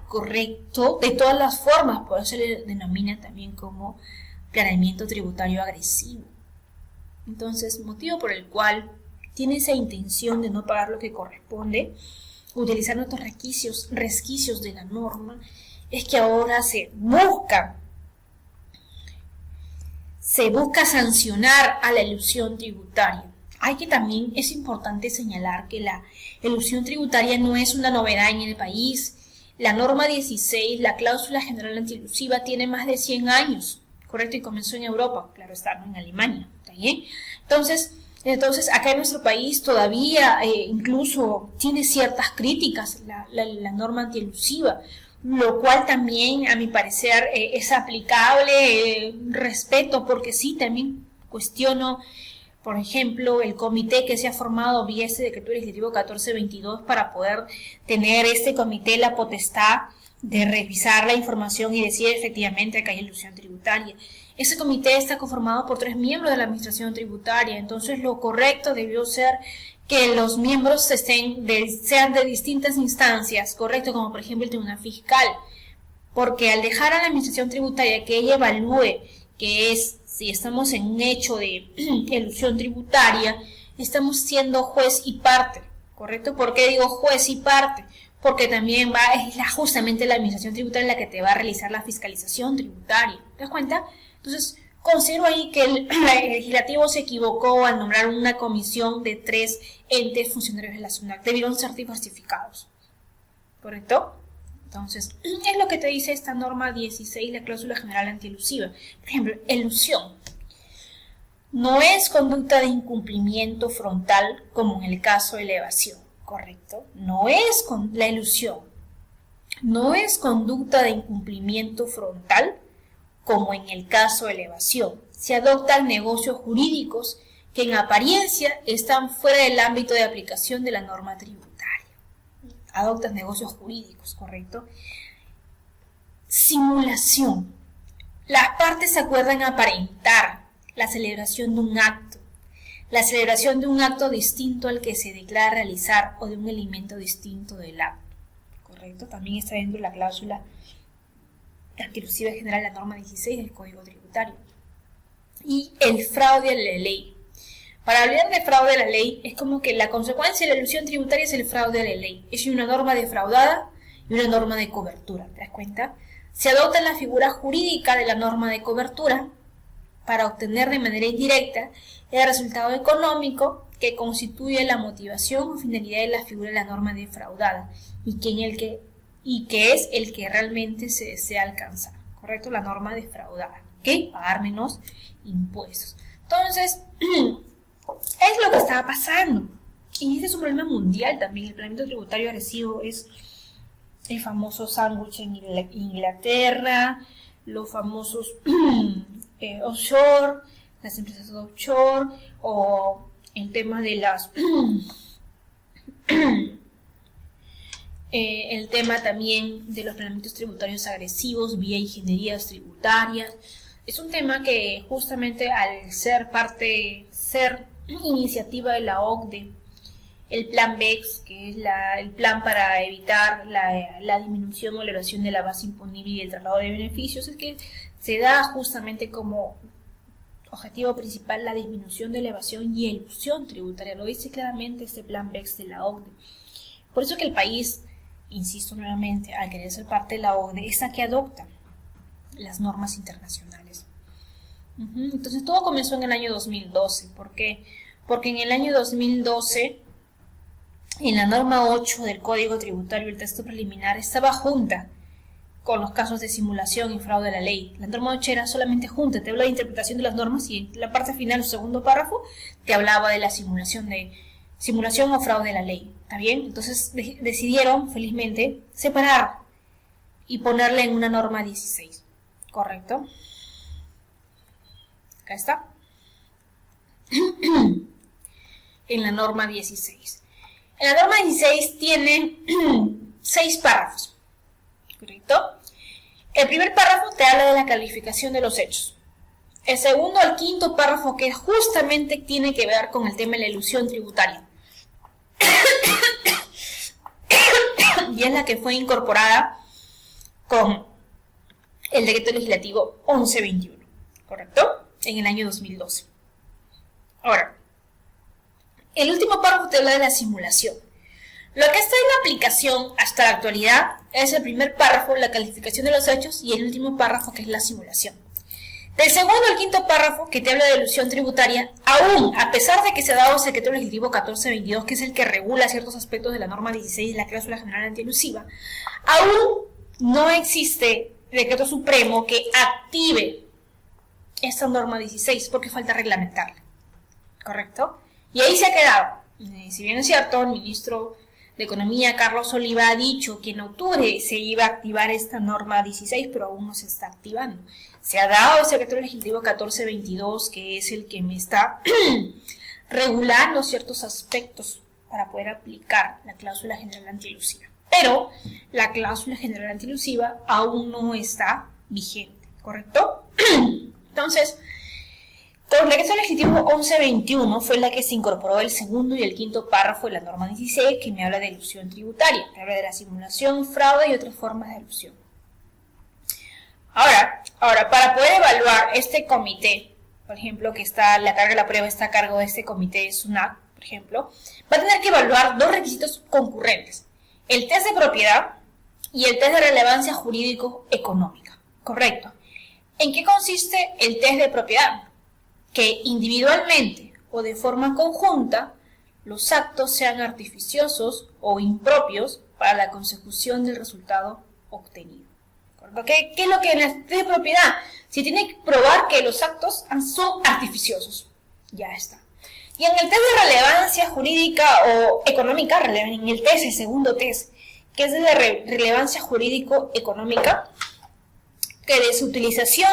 correcto, de todas las formas. Por eso se le denomina también como planeamiento tributario agresivo. Entonces, motivo por el cual tiene esa intención de no pagar lo que corresponde, utilizar nuestros resquicios de la norma, es que ahora se busca sancionar a la elusión tributaria. También es importante señalar que la elusión tributaria no es una novedad en el país. La norma 16, la cláusula general antielusiva, tiene más de 100 años, ¿correcto? Y comenzó en Europa, claro está, no en Alemania, ¿está bien? Entonces, acá en nuestro país todavía incluso tiene ciertas críticas la norma antielusiva, lo cual también, a mi parecer, es aplicable, respeto, porque sí, también cuestiono, por ejemplo, el comité que se ha formado vía este decreto legislativo 1422 para poder tener este comité la potestad de revisar la información y decir efectivamente que hay elusión tributaria. Ese comité está conformado por 3 miembros de la administración tributaria, entonces lo correcto debió ser que los miembros sean de distintas instancias, correcto, como por ejemplo el Tribunal Fiscal, porque al dejar a la administración tributaria que ella evalúe si estamos en un hecho de elusión tributaria, estamos siendo juez y parte, ¿correcto? ¿Por qué digo juez y parte? Porque también es justamente la administración tributaria la que te va a realizar la fiscalización tributaria, ¿te das cuenta? Entonces, considero ahí que el legislativo se equivocó al nombrar una comisión de 3 entes funcionarios de la SUNAT. Debieron ser diversificados, ¿correcto? Entonces, es lo que te dice esta norma 16, la cláusula general antielusiva. Por ejemplo, elusión. No es conducta de incumplimiento frontal como en el caso de la evasión, ¿correcto? La elusión. No es conducta de incumplimiento frontal como en el caso de la evasión. Se adoptan negocios jurídicos que en apariencia están fuera del ámbito de aplicación de la norma tributaria. Adoptas negocios jurídicos, ¿correcto? Simulación. Las partes acuerdan aparentar la celebración de un acto. La celebración de un acto distinto al que se declara realizar o de un elemento distinto del acto, ¿correcto? También está dentro de la cláusula antielusiva general, la norma 16 del Código Tributario. Y el fraude a la ley. Para hablar de fraude a la ley, es como que la consecuencia de la elusión tributaria es el fraude a la ley. Es una norma defraudada y una norma de cobertura, ¿te das cuenta? Se adopta la figura jurídica de la norma de cobertura para obtener de manera indirecta el resultado económico que constituye la motivación o finalidad de la figura de la norma defraudada y que es el que realmente se desea alcanzar, ¿correcto? La norma defraudada, ¿ok? Pagar menos impuestos. Entonces, es lo que estaba pasando. Y este es un problema mundial también. El planeamiento tributario agresivo es el famoso sándwich en Inglaterra, los famosos offshore, las empresas offshore, o el tema de las el tema también de los planeamientos tributarios agresivos vía ingenierías tributarias. Es un tema que justamente al ser iniciativa de la OCDE, el plan BEPS, que es el plan para evitar la disminución o elevación de la base imponible y el traslado de beneficios, es que se da justamente como objetivo principal la disminución de la evasión y elusión tributaria. Lo dice claramente este plan BEPS de la OCDE. Por eso que el país, insisto nuevamente, al querer ser parte de la OCDE, es la que adopta las normas internacionales. Entonces todo comenzó en el año 2012. ¿Por qué? porque en el año 2012, en la norma 8 del Código Tributario, el texto preliminar estaba junta con los casos de simulación y fraude a la ley. La norma 8 era solamente junta, te habla de interpretación de las normas, y en la parte final, el segundo párrafo, te hablaba de la simulación o fraude a la ley. ¿Está bien? Entonces decidieron, felizmente, separar y ponerle en una norma 16. ¿Correcto? Acá está. En la norma 16. En la norma 16 tiene 6 párrafos. ¿Correcto? El primer párrafo te habla de la calificación de los hechos. El segundo al quinto párrafo, que justamente tiene que ver con el tema de la elusión tributaria. Y es la que fue incorporada con el decreto legislativo 1121, ¿correcto? En el año 2012. Ahora, el último párrafo te habla de la simulación. Lo que está en aplicación hasta la actualidad es el primer párrafo, la calificación de los hechos, y el último párrafo, que es la simulación. Del segundo al quinto párrafo, que te habla de elusión tributaria, aún, a pesar de que se ha dado el decreto legislativo 1422, que es el que regula ciertos aspectos de la norma 16 de la cláusula general antielusiva, aún no existe decreto supremo que active esta norma 16, porque falta reglamentarla. ¿Correcto? Y ahí se ha quedado. Si bien es cierto, el ministro de Economía, Carlos Oliva, ha dicho que en octubre se iba a activar esta norma 16, pero aún no se está activando. Se ha dado el decreto legislativo 1422, que es el que me está regulando ciertos aspectos para poder aplicar la cláusula general antielusiva. Pero la cláusula general antielusiva aún no está vigente, ¿correcto? Entonces, con el decreto legislativo 1121 fue la que se incorporó el segundo y el quinto párrafo de la norma 16, que me habla de elusión tributaria, me habla de la simulación, fraude y otras formas de elusión. Ahora, para poder evaluar este comité, por ejemplo, que está la carga de la prueba está a cargo de este comité SUNAT, por ejemplo, va a tener que evaluar dos requisitos concurrentes: el test de propiedad y el test de relevancia jurídico-económica. Correcto. ¿En qué consiste el test de propiedad? Que individualmente o de forma conjunta los actos sean artificiosos o impropios para la consecución del resultado obtenido. ¿Qué es lo que en el test de propiedad? Se tiene que probar que los actos son artificiosos. Ya está. Y en el test de relevancia jurídica o económica, en el test, el segundo test, que es de relevancia jurídico-económica, que de su utilización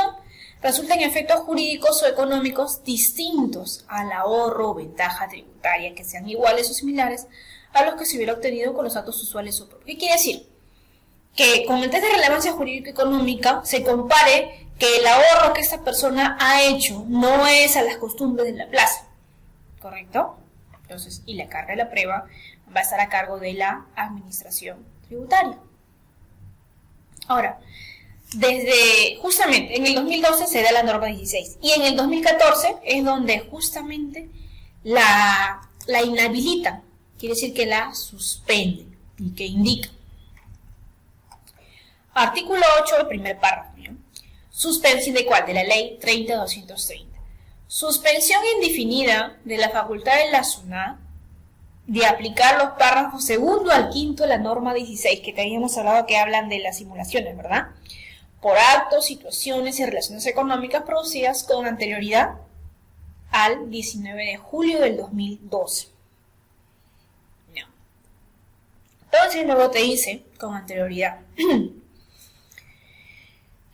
resultan efectos jurídicos o económicos distintos al ahorro o ventaja tributaria, que sean iguales o similares a los que se hubiera obtenido con los actos usuales o propios. ¿Qué quiere decir? Que con el test de relevancia jurídico-económica se compare que el ahorro que esta persona ha hecho no es a las costumbres de la plaza, ¿correcto? Entonces, y la carga de la prueba va a estar a cargo de la administración tributaria. Ahora, desde justamente en el 2012 se da la norma 16 y en el 2014 es donde justamente la inhabilitan, quiere decir que la suspenden y que indica. Artículo 8, el primer párrafo, ¿no? Suspensión de ¿cuál? De la ley 30.230. Suspensión indefinida de la facultad de la SUNAT de aplicar los párrafos segundo al quinto de la norma 16, que te habíamos hablado que hablan de las simulaciones, ¿verdad? Por actos, situaciones y relaciones económicas producidas con anterioridad al 19 de julio del 2012. No. Entonces luego te dice, con anterioridad.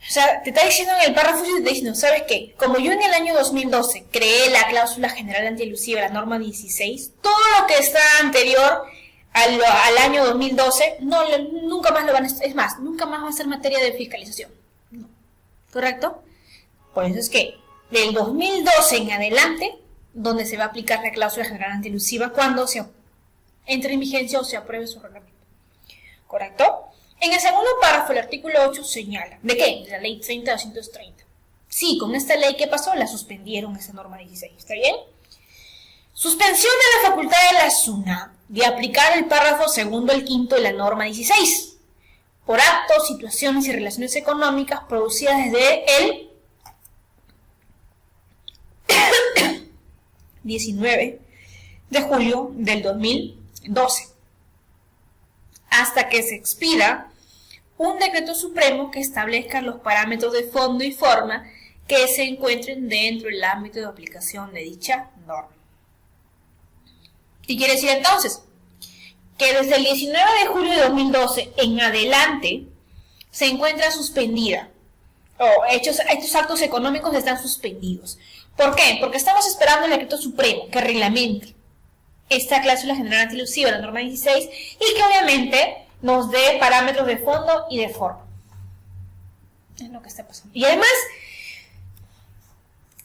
O sea, te está diciendo en el párrafo, te está diciendo, ¿sabes qué? Como yo en el año 2012 creé la cláusula general antielusiva, la norma 16, todo lo que está anterior al año 2012, nunca más lo van a... Es más, nunca más va a ser materia de fiscalización. No. ¿Correcto? Por eso es que del 2012 en adelante, donde se va a aplicar la cláusula general antielusiva cuando se entre en vigencia o se apruebe su reglamento. ¿Correcto? En el segundo párrafo, el artículo 8 señala, ¿de qué? De la ley 30.230. Sí, con esta ley, ¿qué pasó? La suspendieron, esa norma 16, ¿está bien? Suspensión de la facultad de la SUNAT de aplicar el párrafo segundo al quinto de la norma 16 por actos, situaciones y relaciones económicas producidas desde el 19 de julio del 2012, hasta que se expida un decreto supremo que establezca los parámetros de fondo y forma que se encuentren dentro del ámbito de aplicación de dicha norma. ¿Qué quiere decir entonces? Que desde el 19 de julio de 2012 en adelante se encuentra suspendida, o estos actos económicos están suspendidos. ¿Por qué? Porque estamos esperando el decreto supremo que reglamente esta cláusula general antielusiva, la norma 16, y que obviamente nos dé parámetros de fondo y de forma. Es lo que está pasando. Y además,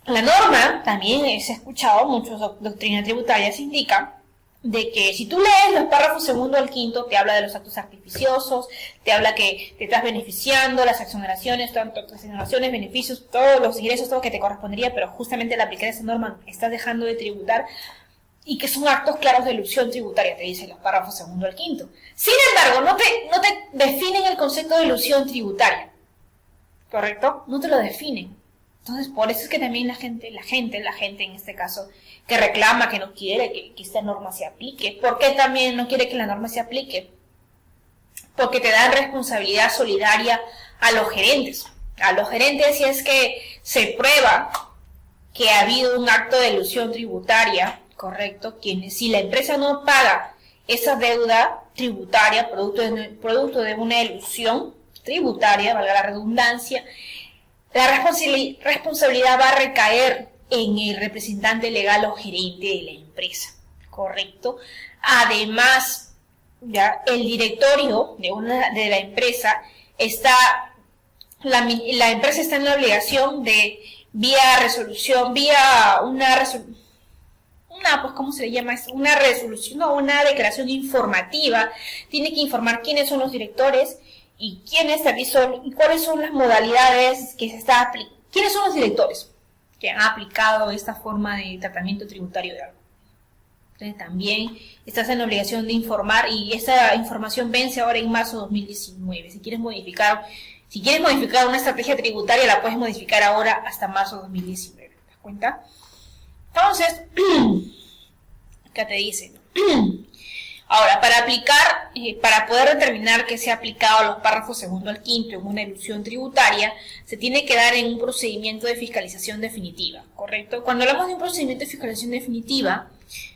la norma, también se ha escuchado, muchas doctrinas tributarias indican, de que si tú lees los párrafos segundo al quinto, te habla de los actos artificiosos, te habla que te estás beneficiando, las exoneraciones, tanto exoneraciones, beneficios, todos los ingresos, todo que te correspondería, pero justamente al aplicar esa norma estás dejando de tributar, y que son actos claros de elusión tributaria, te dicen los párrafos segundo al quinto. Sin embargo, no te definen el concepto de elusión tributaria, ¿correcto? No te lo definen. Entonces, por eso es que también la gente en este caso, que reclama, que no quiere que esta norma se aplique. ¿Por qué también no quiere que la norma se aplique? Porque te dan responsabilidad solidaria a los gerentes. A los gerentes, si es que se prueba que ha habido un acto de elusión tributaria, ¿correcto? Si la empresa no paga esa deuda tributaria, producto de una elusión tributaria, valga la redundancia, la responsabilidad va a recaer en el representante legal o gerente de la empresa, ¿correcto? Además, ya el directorio de la empresa la empresa está en la obligación de una declaración informativa, tiene que informar quiénes son los directores y cuáles son las modalidades que quiénes son los directores que han aplicado esta forma de tratamiento tributario de algo. Entonces también estás en la obligación de informar, y esa información vence ahora en marzo de 2019. Si quieres modificar una estrategia tributaria, la puedes modificar ahora hasta marzo de 2019. ¿Te das cuenta? Entonces, ¿qué te dice? Ahora, para poder determinar que se ha aplicado los párrafos segundo al quinto en una elusión tributaria, se tiene que dar en un procedimiento de fiscalización definitiva, ¿correcto? Cuando hablamos de un procedimiento de fiscalización definitiva,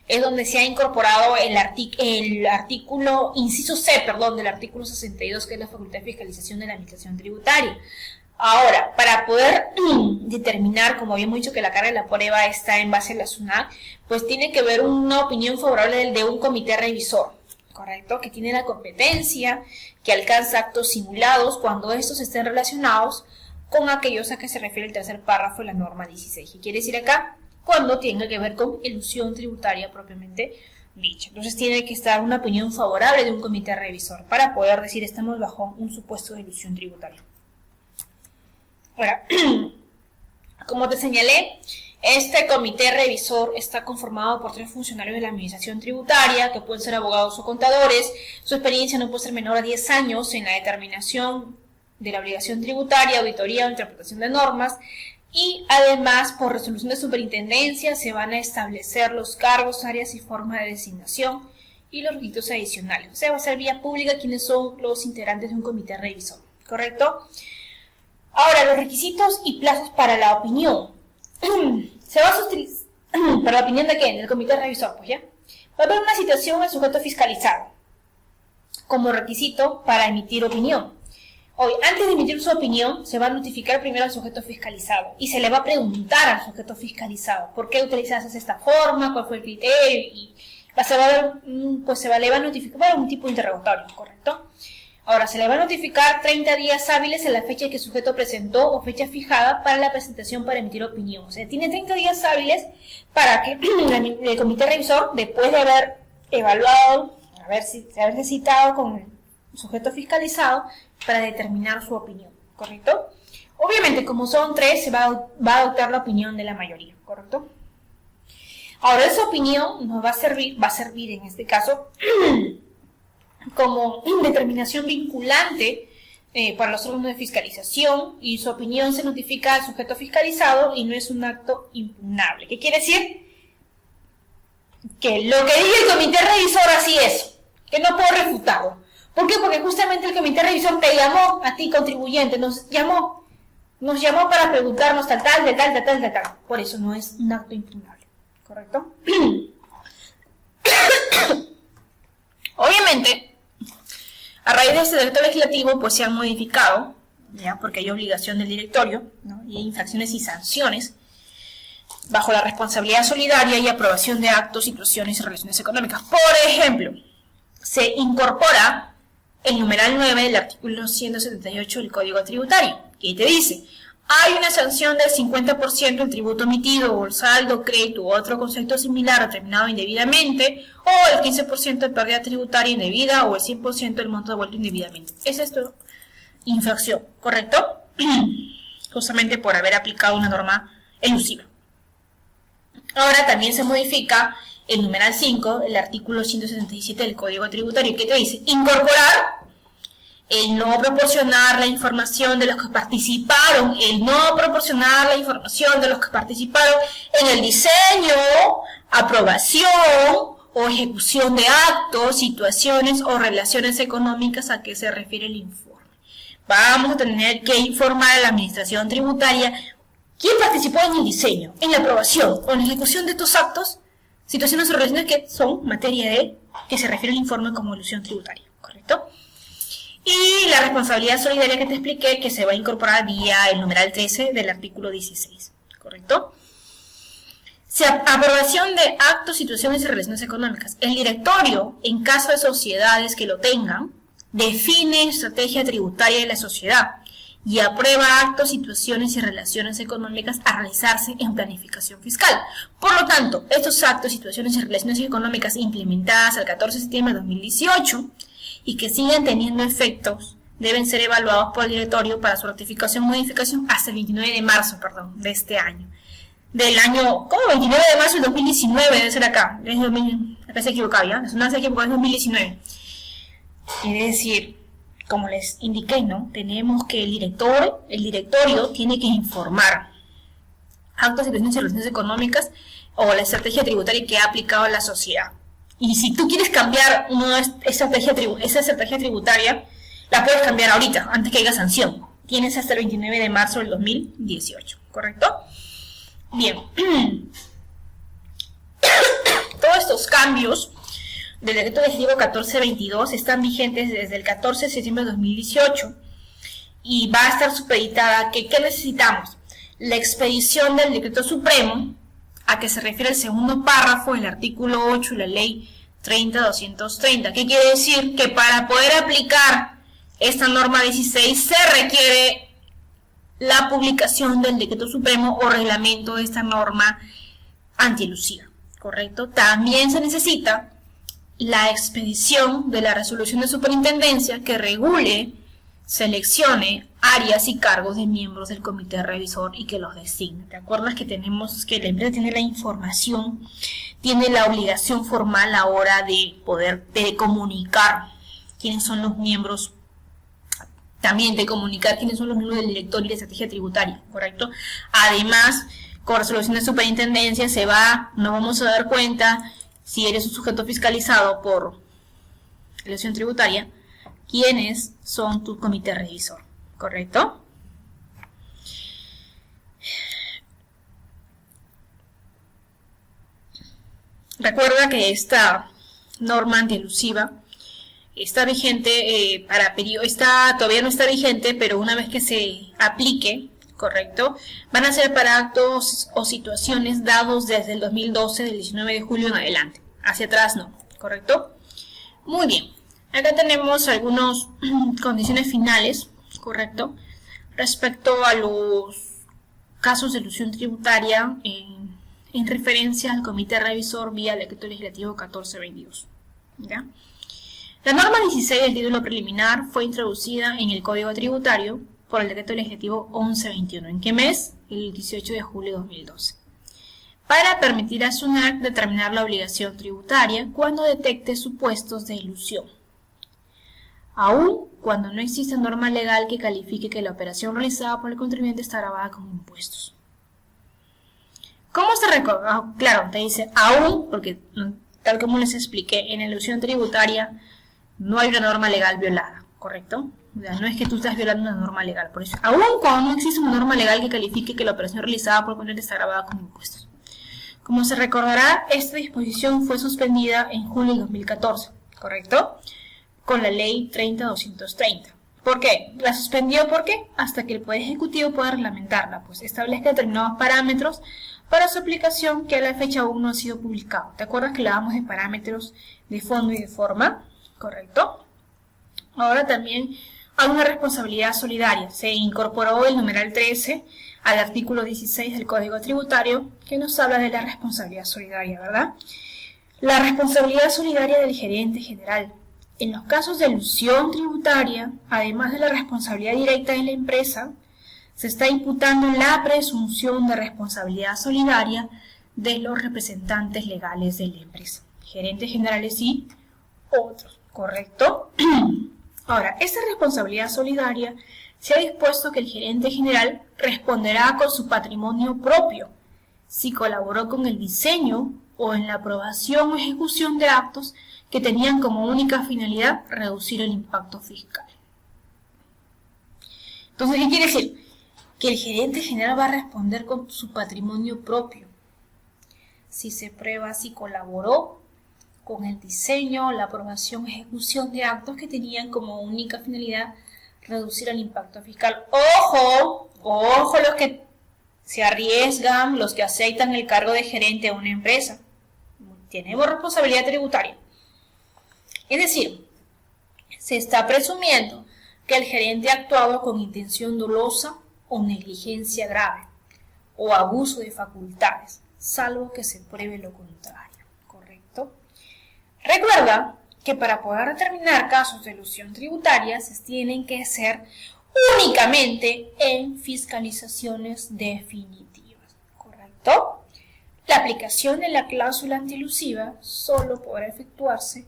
es donde se ha incorporado el artículo, inciso C, del artículo 62, que es la facultad de fiscalización de la administración tributaria. Ahora, para poder determinar, como habíamos dicho que la carga de la prueba está en base a la SUNAT, pues tiene que haber una opinión favorable de un comité revisor, ¿correcto? Que tiene la competencia, que alcanza actos simulados cuando estos estén relacionados con aquellos a que se refiere el tercer párrafo de la norma 16. ¿Qué quiere decir acá? Cuando tenga que ver con elusión tributaria propiamente dicha. Entonces tiene que estar una opinión favorable de un comité revisor para poder decir estamos bajo un supuesto de elusión tributaria. Ahora, como te señalé, este comité revisor está conformado por 3 funcionarios de la administración tributaria, que pueden ser abogados o contadores. Su experiencia no puede ser menor a 10 años en la determinación de la obligación tributaria, auditoría o interpretación de normas. Y además, por resolución de superintendencia, se van a establecer los cargos, áreas y forma de designación y los requisitos adicionales. O sea, va a ser vía pública quienes son los integrantes de un comité revisor, ¿correcto? Ahora, los requisitos y plazos para la opinión. Se va a utilizar, ¿para la opinión de qué? Del comité revisor, pues ya. Va a haber una situación al sujeto fiscalizado como requisito para emitir opinión. Hoy, antes de emitir su opinión, se va a notificar primero al sujeto fiscalizado y se le va a preguntar al sujeto fiscalizado por qué utilizaste esta forma, cuál fue el criterio, y le va a notificar un tipo de interrogatorio, ¿correcto? Ahora, se le va a notificar 30 días hábiles en la fecha que el sujeto presentó o fecha fijada para la presentación para emitir opinión. O sea, tiene 30 días hábiles para que el comité revisor, después de haber evaluado, haberse citado con el sujeto fiscalizado, para determinar su opinión, ¿correcto? Obviamente, como son 3, se va a adoptar la opinión de la mayoría, ¿correcto? Ahora, esa opinión nos va a servir en este caso como determinación vinculante para los órganos de fiscalización, y su opinión se notifica al sujeto fiscalizado y no es un acto impugnable. ¿Qué quiere decir? que lo que diga el comité revisor así es, que no puedo refutarlo. ¿Por qué? Porque justamente el comité revisor te llamó a ti, contribuyente, nos llamó para preguntarnos tal. Por eso no es un acto impugnable, ¿correcto? Obviamente, a raíz de este decreto legislativo, pues se han modificado, ¿ya? Porque hay obligación del directorio, ¿no? Y hay infracciones y sanciones bajo la responsabilidad solidaria y aprobación de actos, situaciones y relaciones económicas. Por ejemplo, se incorpora el numeral 9 del artículo 178 del Código Tributario, que te dice: hay una sanción del 50% del tributo emitido, o el saldo, crédito u otro concepto similar determinado indebidamente, o el 15% de pérdida tributaria indebida, o el 100% del monto devuelto indebidamente. Esa es tu infracción, ¿correcto? Justamente por haber aplicado una norma elusiva. Ahora también se modifica el numeral 5, el artículo 167 del Código Tributario, que te dice: incorporar el no proporcionar la información de los que participaron, en el diseño, aprobación o ejecución de actos, situaciones o relaciones económicas a que se refiere el informe. Vamos a tener que informar a la administración tributaria quién participó en el diseño, en la aprobación o en la ejecución de estos actos, situaciones o relaciones que son materia de que se refiere el informe como elusión tributaria, ¿correcto? Y la responsabilidad solidaria que te expliqué, que se va a incorporar vía el numeral 13 del artículo 16, ¿correcto? Aprobación de actos, situaciones y relaciones económicas. El directorio, en caso de sociedades que lo tengan, define estrategia tributaria de la sociedad y aprueba actos, situaciones y relaciones económicas a realizarse en planificación fiscal. Por lo tanto, estos actos, situaciones y relaciones económicas implementadas el 14 de septiembre de 2018 y que siguen teniendo efectos deben ser evaluados por el directorio para su ratificación o modificación hasta el 29 de marzo, de este año. Del año, ¿cómo? 29 de marzo del 2019 debe ser acá. Acá se equivocaba, ¿ya? No se equivocó, es 2019. Quiere decir, como les indiqué, ¿no? Tenemos que el directorio tiene que informar actos, situaciones y relaciones económicas o la estrategia tributaria que ha aplicado la sociedad. Y si tú quieres cambiar esa estrategia tributaria, la puedes cambiar ahorita, antes que haya sanción. Tienes hasta el 29 de marzo del 2018, ¿correcto? Bien. Todos estos cambios del decreto legislativo 1422 están vigentes desde el 14 de septiembre de 2018 y va a estar supeditada que ¿qué necesitamos? La expedición del decreto supremo, a que se refiere el segundo párrafo del artículo 8 de la ley 30.230. ¿Qué quiere decir? Que para poder aplicar esta norma 16 se requiere la publicación del decreto supremo o reglamento de esta norma antielusiva, ¿correcto? También se necesita la expedición de la resolución de superintendencia que regule, seleccione áreas y cargos de miembros del comité revisor y que los designe. ¿Te acuerdas que tenemos que la empresa tiene la información, tiene la obligación formal ahora de poder comunicar quiénes son los miembros, también de comunicar quiénes son los miembros del directorio y de estrategia tributaria, ¿correcto? Además, con resolución de superintendencia nos vamos a dar cuenta, si eres un sujeto fiscalizado por elección tributaria, quiénes son tu comité revisor, ¿correcto? Recuerda que esta norma antielusiva está vigente todavía no está vigente, pero una vez que se aplique, ¿correcto? Van a ser para actos o situaciones dados desde el 2012, del 19 de julio en adelante. Hacia atrás no, ¿correcto? Muy bien. Acá tenemos algunas condiciones finales, ¿correcto? Respecto a los casos de elusión tributaria en referencia al comité revisor vía el decreto legislativo 1422, ¿ya? La norma 16 del título preliminar fue introducida en el Código Tributario por el decreto legislativo 1121. ¿En qué mes? El 18 de julio de 2012. Para permitir a SUNAT determinar la obligación tributaria cuando detecte supuestos de elusión, aun cuando no existe norma legal que califique que la operación realizada por el contribuyente está grabada con impuestos. ¿Cómo se recuerda? Claro, te dice aún, porque tal como les expliqué, en la ilusión tributaria no hay una norma legal violada, ¿correcto? O sea, no es que tú estás violando una norma legal. Por eso, aún cuando no existe una norma legal que califique que la operación realizada por cuenta está grabada con impuestos. Como se recordará, esta disposición fue suspendida en julio de 2014, ¿correcto? Con la ley 30.230. ¿Por qué? La suspendió porque hasta que el Poder Ejecutivo pueda reglamentarla, pues establezca determinados parámetros para su aplicación que a la fecha aún no ha sido publicado. ¿Te acuerdas que hablábamos de parámetros de fondo y de forma? ¿Correcto? Ahora también hay una responsabilidad solidaria. Se incorporó el numeral 13 al artículo 16 del Código Tributario que nos habla de la responsabilidad solidaria, ¿verdad? La responsabilidad solidaria del gerente general. En los casos de elusión tributaria, además de la responsabilidad directa de la empresa, se está imputando la presunción de responsabilidad solidaria de los representantes legales de la empresa, gerentes generales y otros, ¿correcto? Ahora, esta responsabilidad solidaria se ha dispuesto que el gerente general responderá con su patrimonio propio si colaboró con el diseño o en la aprobación o ejecución de actos que tenían como única finalidad reducir el impacto fiscal. Entonces, ¿qué quiere decir? Que el gerente general va a responder con su patrimonio propio si se prueba si colaboró con el diseño, la aprobación, ejecución de actos que tenían como única finalidad reducir el impacto fiscal. ¡Ojo! ¡Ojo los que se arriesgan, los que aceptan el cargo de gerente a una empresa! Tenemos responsabilidad tributaria. Es decir, se está presumiendo que el gerente ha actuado con intención dolosa o negligencia grave o abuso de facultades, salvo que se pruebe lo contrario, ¿correcto? Recuerda que para poder determinar casos de elusión tributaria se tienen que hacer únicamente en fiscalizaciones definitivas, ¿correcto? La aplicación de la cláusula antielusiva solo podrá efectuarse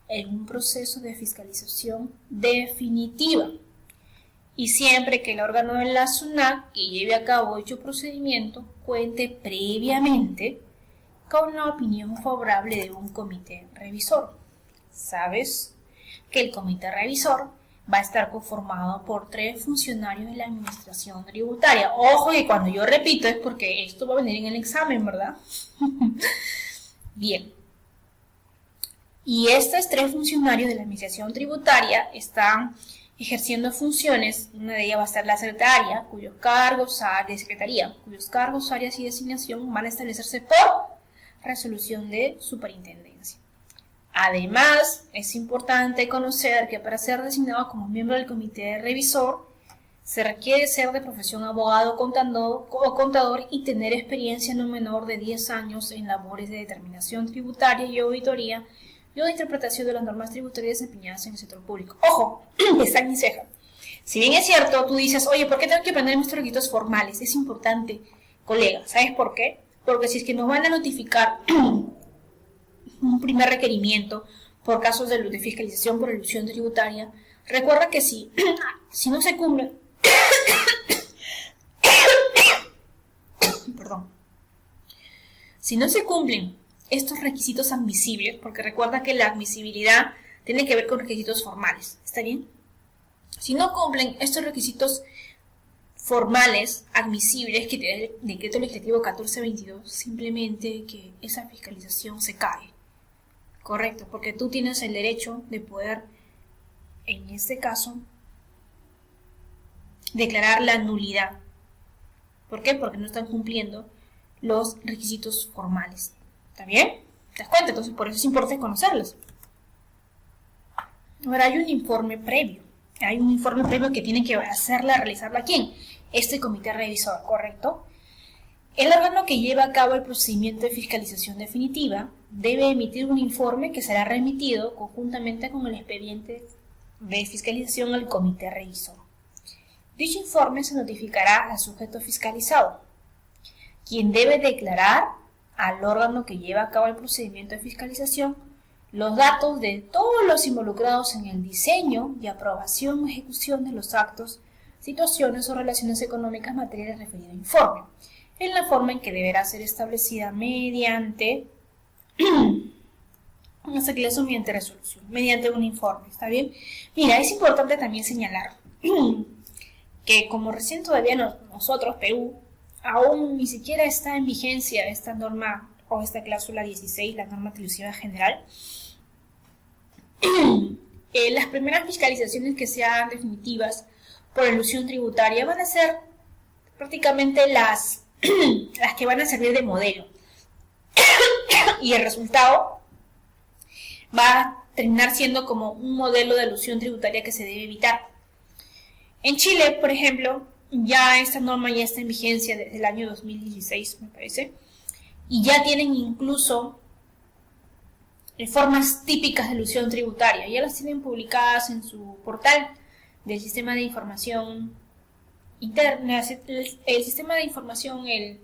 en un proceso de fiscalización definitiva y siempre que el órgano de la SUNAT que lleve a cabo dicho procedimiento cuente previamente con la opinión favorable de un comité revisor. Sabes que el comité revisor va a estar conformado por 3 funcionarios de la administración tributaria. Ojo que cuando yo repito es porque esto va a venir en el examen, ¿verdad? Bien. Y estos 3 funcionarios de la administración tributaria están ejerciendo funciones. Una de ellas va a ser la secretaria, cuyos cargos, áreas y designación van a establecerse por resolución de superintendencia. Además, es importante conocer que para ser designado como miembro del comité revisor se requiere ser de profesión abogado o contador y tener experiencia no menor de 10 años en labores de determinación tributaria y auditoría y o de interpretación de las normas tributarias desempeñadas en el sector público. ¡Ojo! Está en mi ceja. Si bien es cierto, tú dices, oye, ¿por qué tengo que aprender nuestros requisitos formales? Es importante, colega. ¿Sabes por qué? Porque si es que nos van a notificar un primer requerimiento por casos de fiscalización por elusión tributaria, recuerda que si no se cumple si no se cumplen estos requisitos admisibles, porque recuerda que la admisibilidad tiene que ver con requisitos formales, ¿está bien? Si no cumplen estos requisitos formales, admisibles, que tiene el decreto legislativo 1422, simplemente que esa fiscalización se cae, correcto, porque tú tienes el derecho de poder, en este caso, declarar la nulidad. ¿Por qué? Porque no están cumpliendo los requisitos formales. ¿Está bien? ¿Te das cuenta? Entonces, por eso es importante conocerlos. Ahora, hay un informe previo. Hay un informe previo que tiene que realizarla ¿quién? Este comité revisor, ¿correcto? El órgano que lleva a cabo el procedimiento de fiscalización definitiva debe emitir un informe que será remitido conjuntamente con el expediente de fiscalización al comité revisor. Dicho informe se notificará al sujeto fiscalizado, quien debe declarar al órgano que lleva a cabo el procedimiento de fiscalización los datos de todos los involucrados en el diseño y aprobación o ejecución de los actos, situaciones o relaciones económicas materiales referidas al informe. en la forma en que deberá ser establecida mediante una declaración mediante resolución, mediante un informe, ¿está bien? Mira, es importante también señalar que como recién todavía nosotros, Perú, aún ni siquiera está en vigencia esta norma o esta cláusula 16, la norma antielusiva general, las primeras fiscalizaciones que se hagan definitivas por elusión tributaria van a ser prácticamente las que van a servir de modelo. Y el resultado va a terminar siendo como un modelo de elusión tributaria que se debe evitar. En Chile, por ejemplo, ya esta norma ya está en vigencia desde el año 2016, me parece, y ya tienen incluso formas típicas de elusión tributaria, ya las tienen publicadas en su portal del sistema de información interna, el sistema de información, el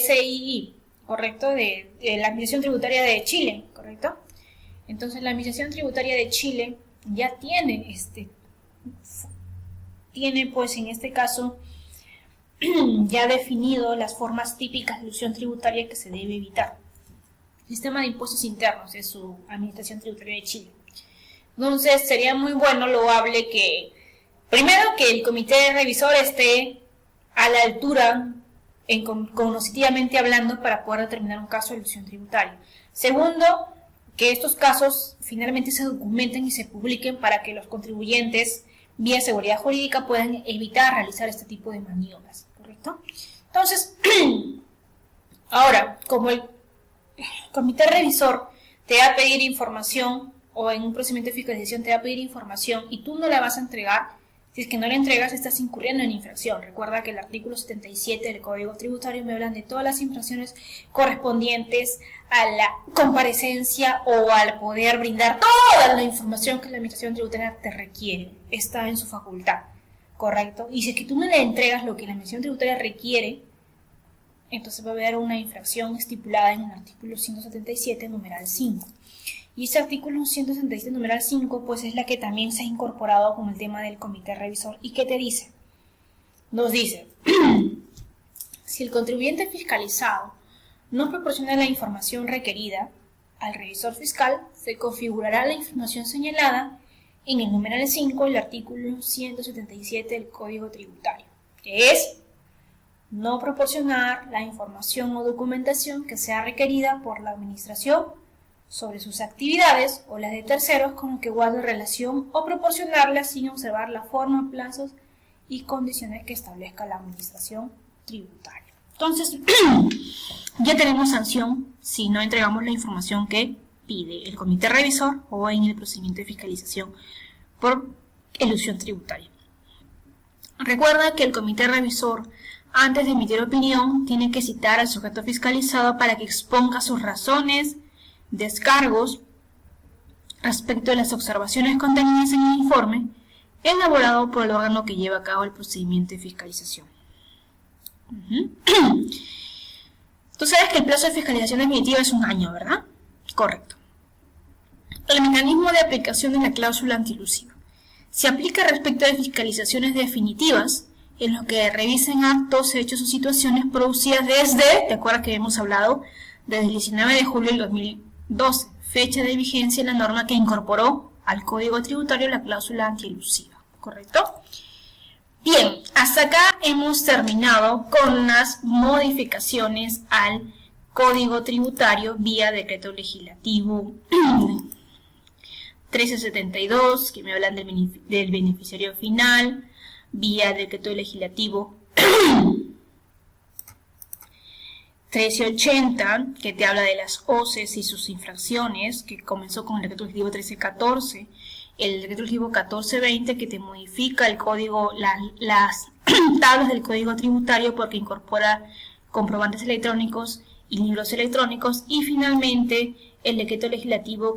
SII, ¿correcto? De la Administración Tributaria de Chile, ¿correcto? Entonces la Administración Tributaria de Chile ya tiene pues en este caso ya definido las formas típicas de elusión tributaria que se debe evitar. El sistema de impuestos internos de su Administración Tributaria de Chile. Entonces sería muy bueno, loable, que primero que el comité revisor esté a la altura cognitivamente hablando para poder determinar un caso de elusión tributaria. Segundo, que estos casos finalmente se documenten y se publiquen para que los contribuyentes vía seguridad jurídica puedan evitar realizar este tipo de maniobras, ¿correcto? Entonces, ahora, como el comité revisor te va a pedir información o en un procedimiento de fiscalización te va a pedir información y tú no la vas a entregar, si es que no la entregas estás incurriendo en infracción. Recuerda que el artículo 77 del Código Tributario me hablan de todas las infracciones correspondientes a la comparecencia o al poder brindar toda la información que la Administración Tributaria te requiere. Está en su facultad, ¿correcto? Y si es que tú no le entregas lo que la Administración Tributaria requiere, entonces va a haber una infracción estipulada en el artículo 177, numeral 5. Y ese artículo 177, numeral 5, pues es la que también se ha incorporado con el tema del comité revisor. ¿Y qué te dice? Nos dice, si el contribuyente fiscalizado no proporciona la información requerida al revisor fiscal, se configurará la información señalada en el numeral 5 del artículo 177 del Código Tributario, que es no proporcionar la información o documentación que sea requerida por la administración sobre sus actividades o las de terceros con los que guarde relación o proporcionarlas sin observar la forma, plazos y condiciones que establezca la administración tributaria. Entonces, ya tenemos sanción si no entregamos la información que pide el comité revisor o en el procedimiento de fiscalización por elusión tributaria. Recuerda que el comité revisor, antes de emitir opinión, tiene que citar al sujeto fiscalizado para que exponga sus razones, descargos respecto de las observaciones contenidas en el informe elaborado por el órgano que lleva a cabo el procedimiento de fiscalización. Tú sabes que el plazo de fiscalización definitiva es 1 año, ¿verdad? Correcto. El mecanismo de aplicación de la cláusula antielusiva se aplica respecto de fiscalizaciones definitivas en lo que revisen actos, hechos o situaciones producidas ¿te acuerdas que hemos hablado? Desde el 19 de julio del 2012, fecha de vigencia en la norma que incorporó al Código Tributario la cláusula antielusiva, ¿correcto? Bien, hasta acá hemos terminado con las modificaciones al Código Tributario vía decreto legislativo 1372, que me hablan del beneficiario final, vía decreto legislativo 1380, que te habla de las OCEs y sus infracciones, que comenzó con el decreto legislativo 1314, el decreto legislativo 1420, que te modifica el código, las tablas del Código Tributario porque incorpora comprobantes electrónicos y libros electrónicos, y finalmente el decreto legislativo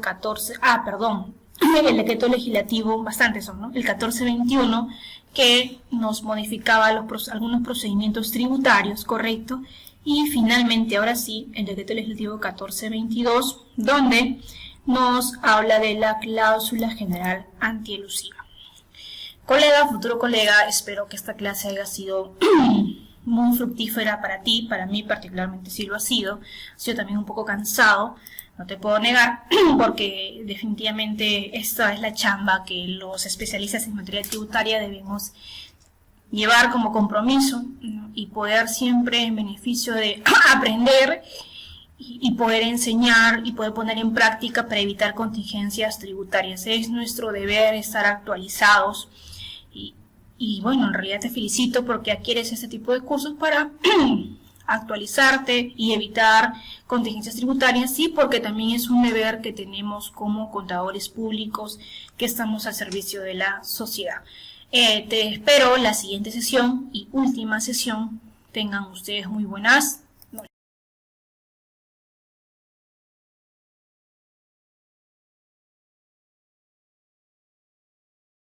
el decreto legislativo, bastantes son, ¿no? El 1421, que nos modificaba algunos procedimientos tributarios, ¿correcto? Y finalmente, ahora sí, el decreto legislativo 1422, donde nos habla de la cláusula general antielusiva. Colega, futuro colega, espero que esta clase haya sido muy fructífera para ti, para mí particularmente sí lo ha sido también un poco cansado, no te puedo negar, porque definitivamente esta es la chamba que los especialistas en materia tributaria debemos llevar como compromiso, ¿no? Y poder siempre en beneficio de aprender y poder enseñar y poder poner en práctica para evitar contingencias tributarias. Es nuestro deber estar actualizados y bueno, en realidad te felicito porque adquieres este tipo de cursos para actualizarte y evitar contingencias tributarias, sí, porque también es un deber que tenemos como contadores públicos que estamos al servicio de la sociedad. Te espero en la siguiente sesión y última sesión. Tengan ustedes muy buenas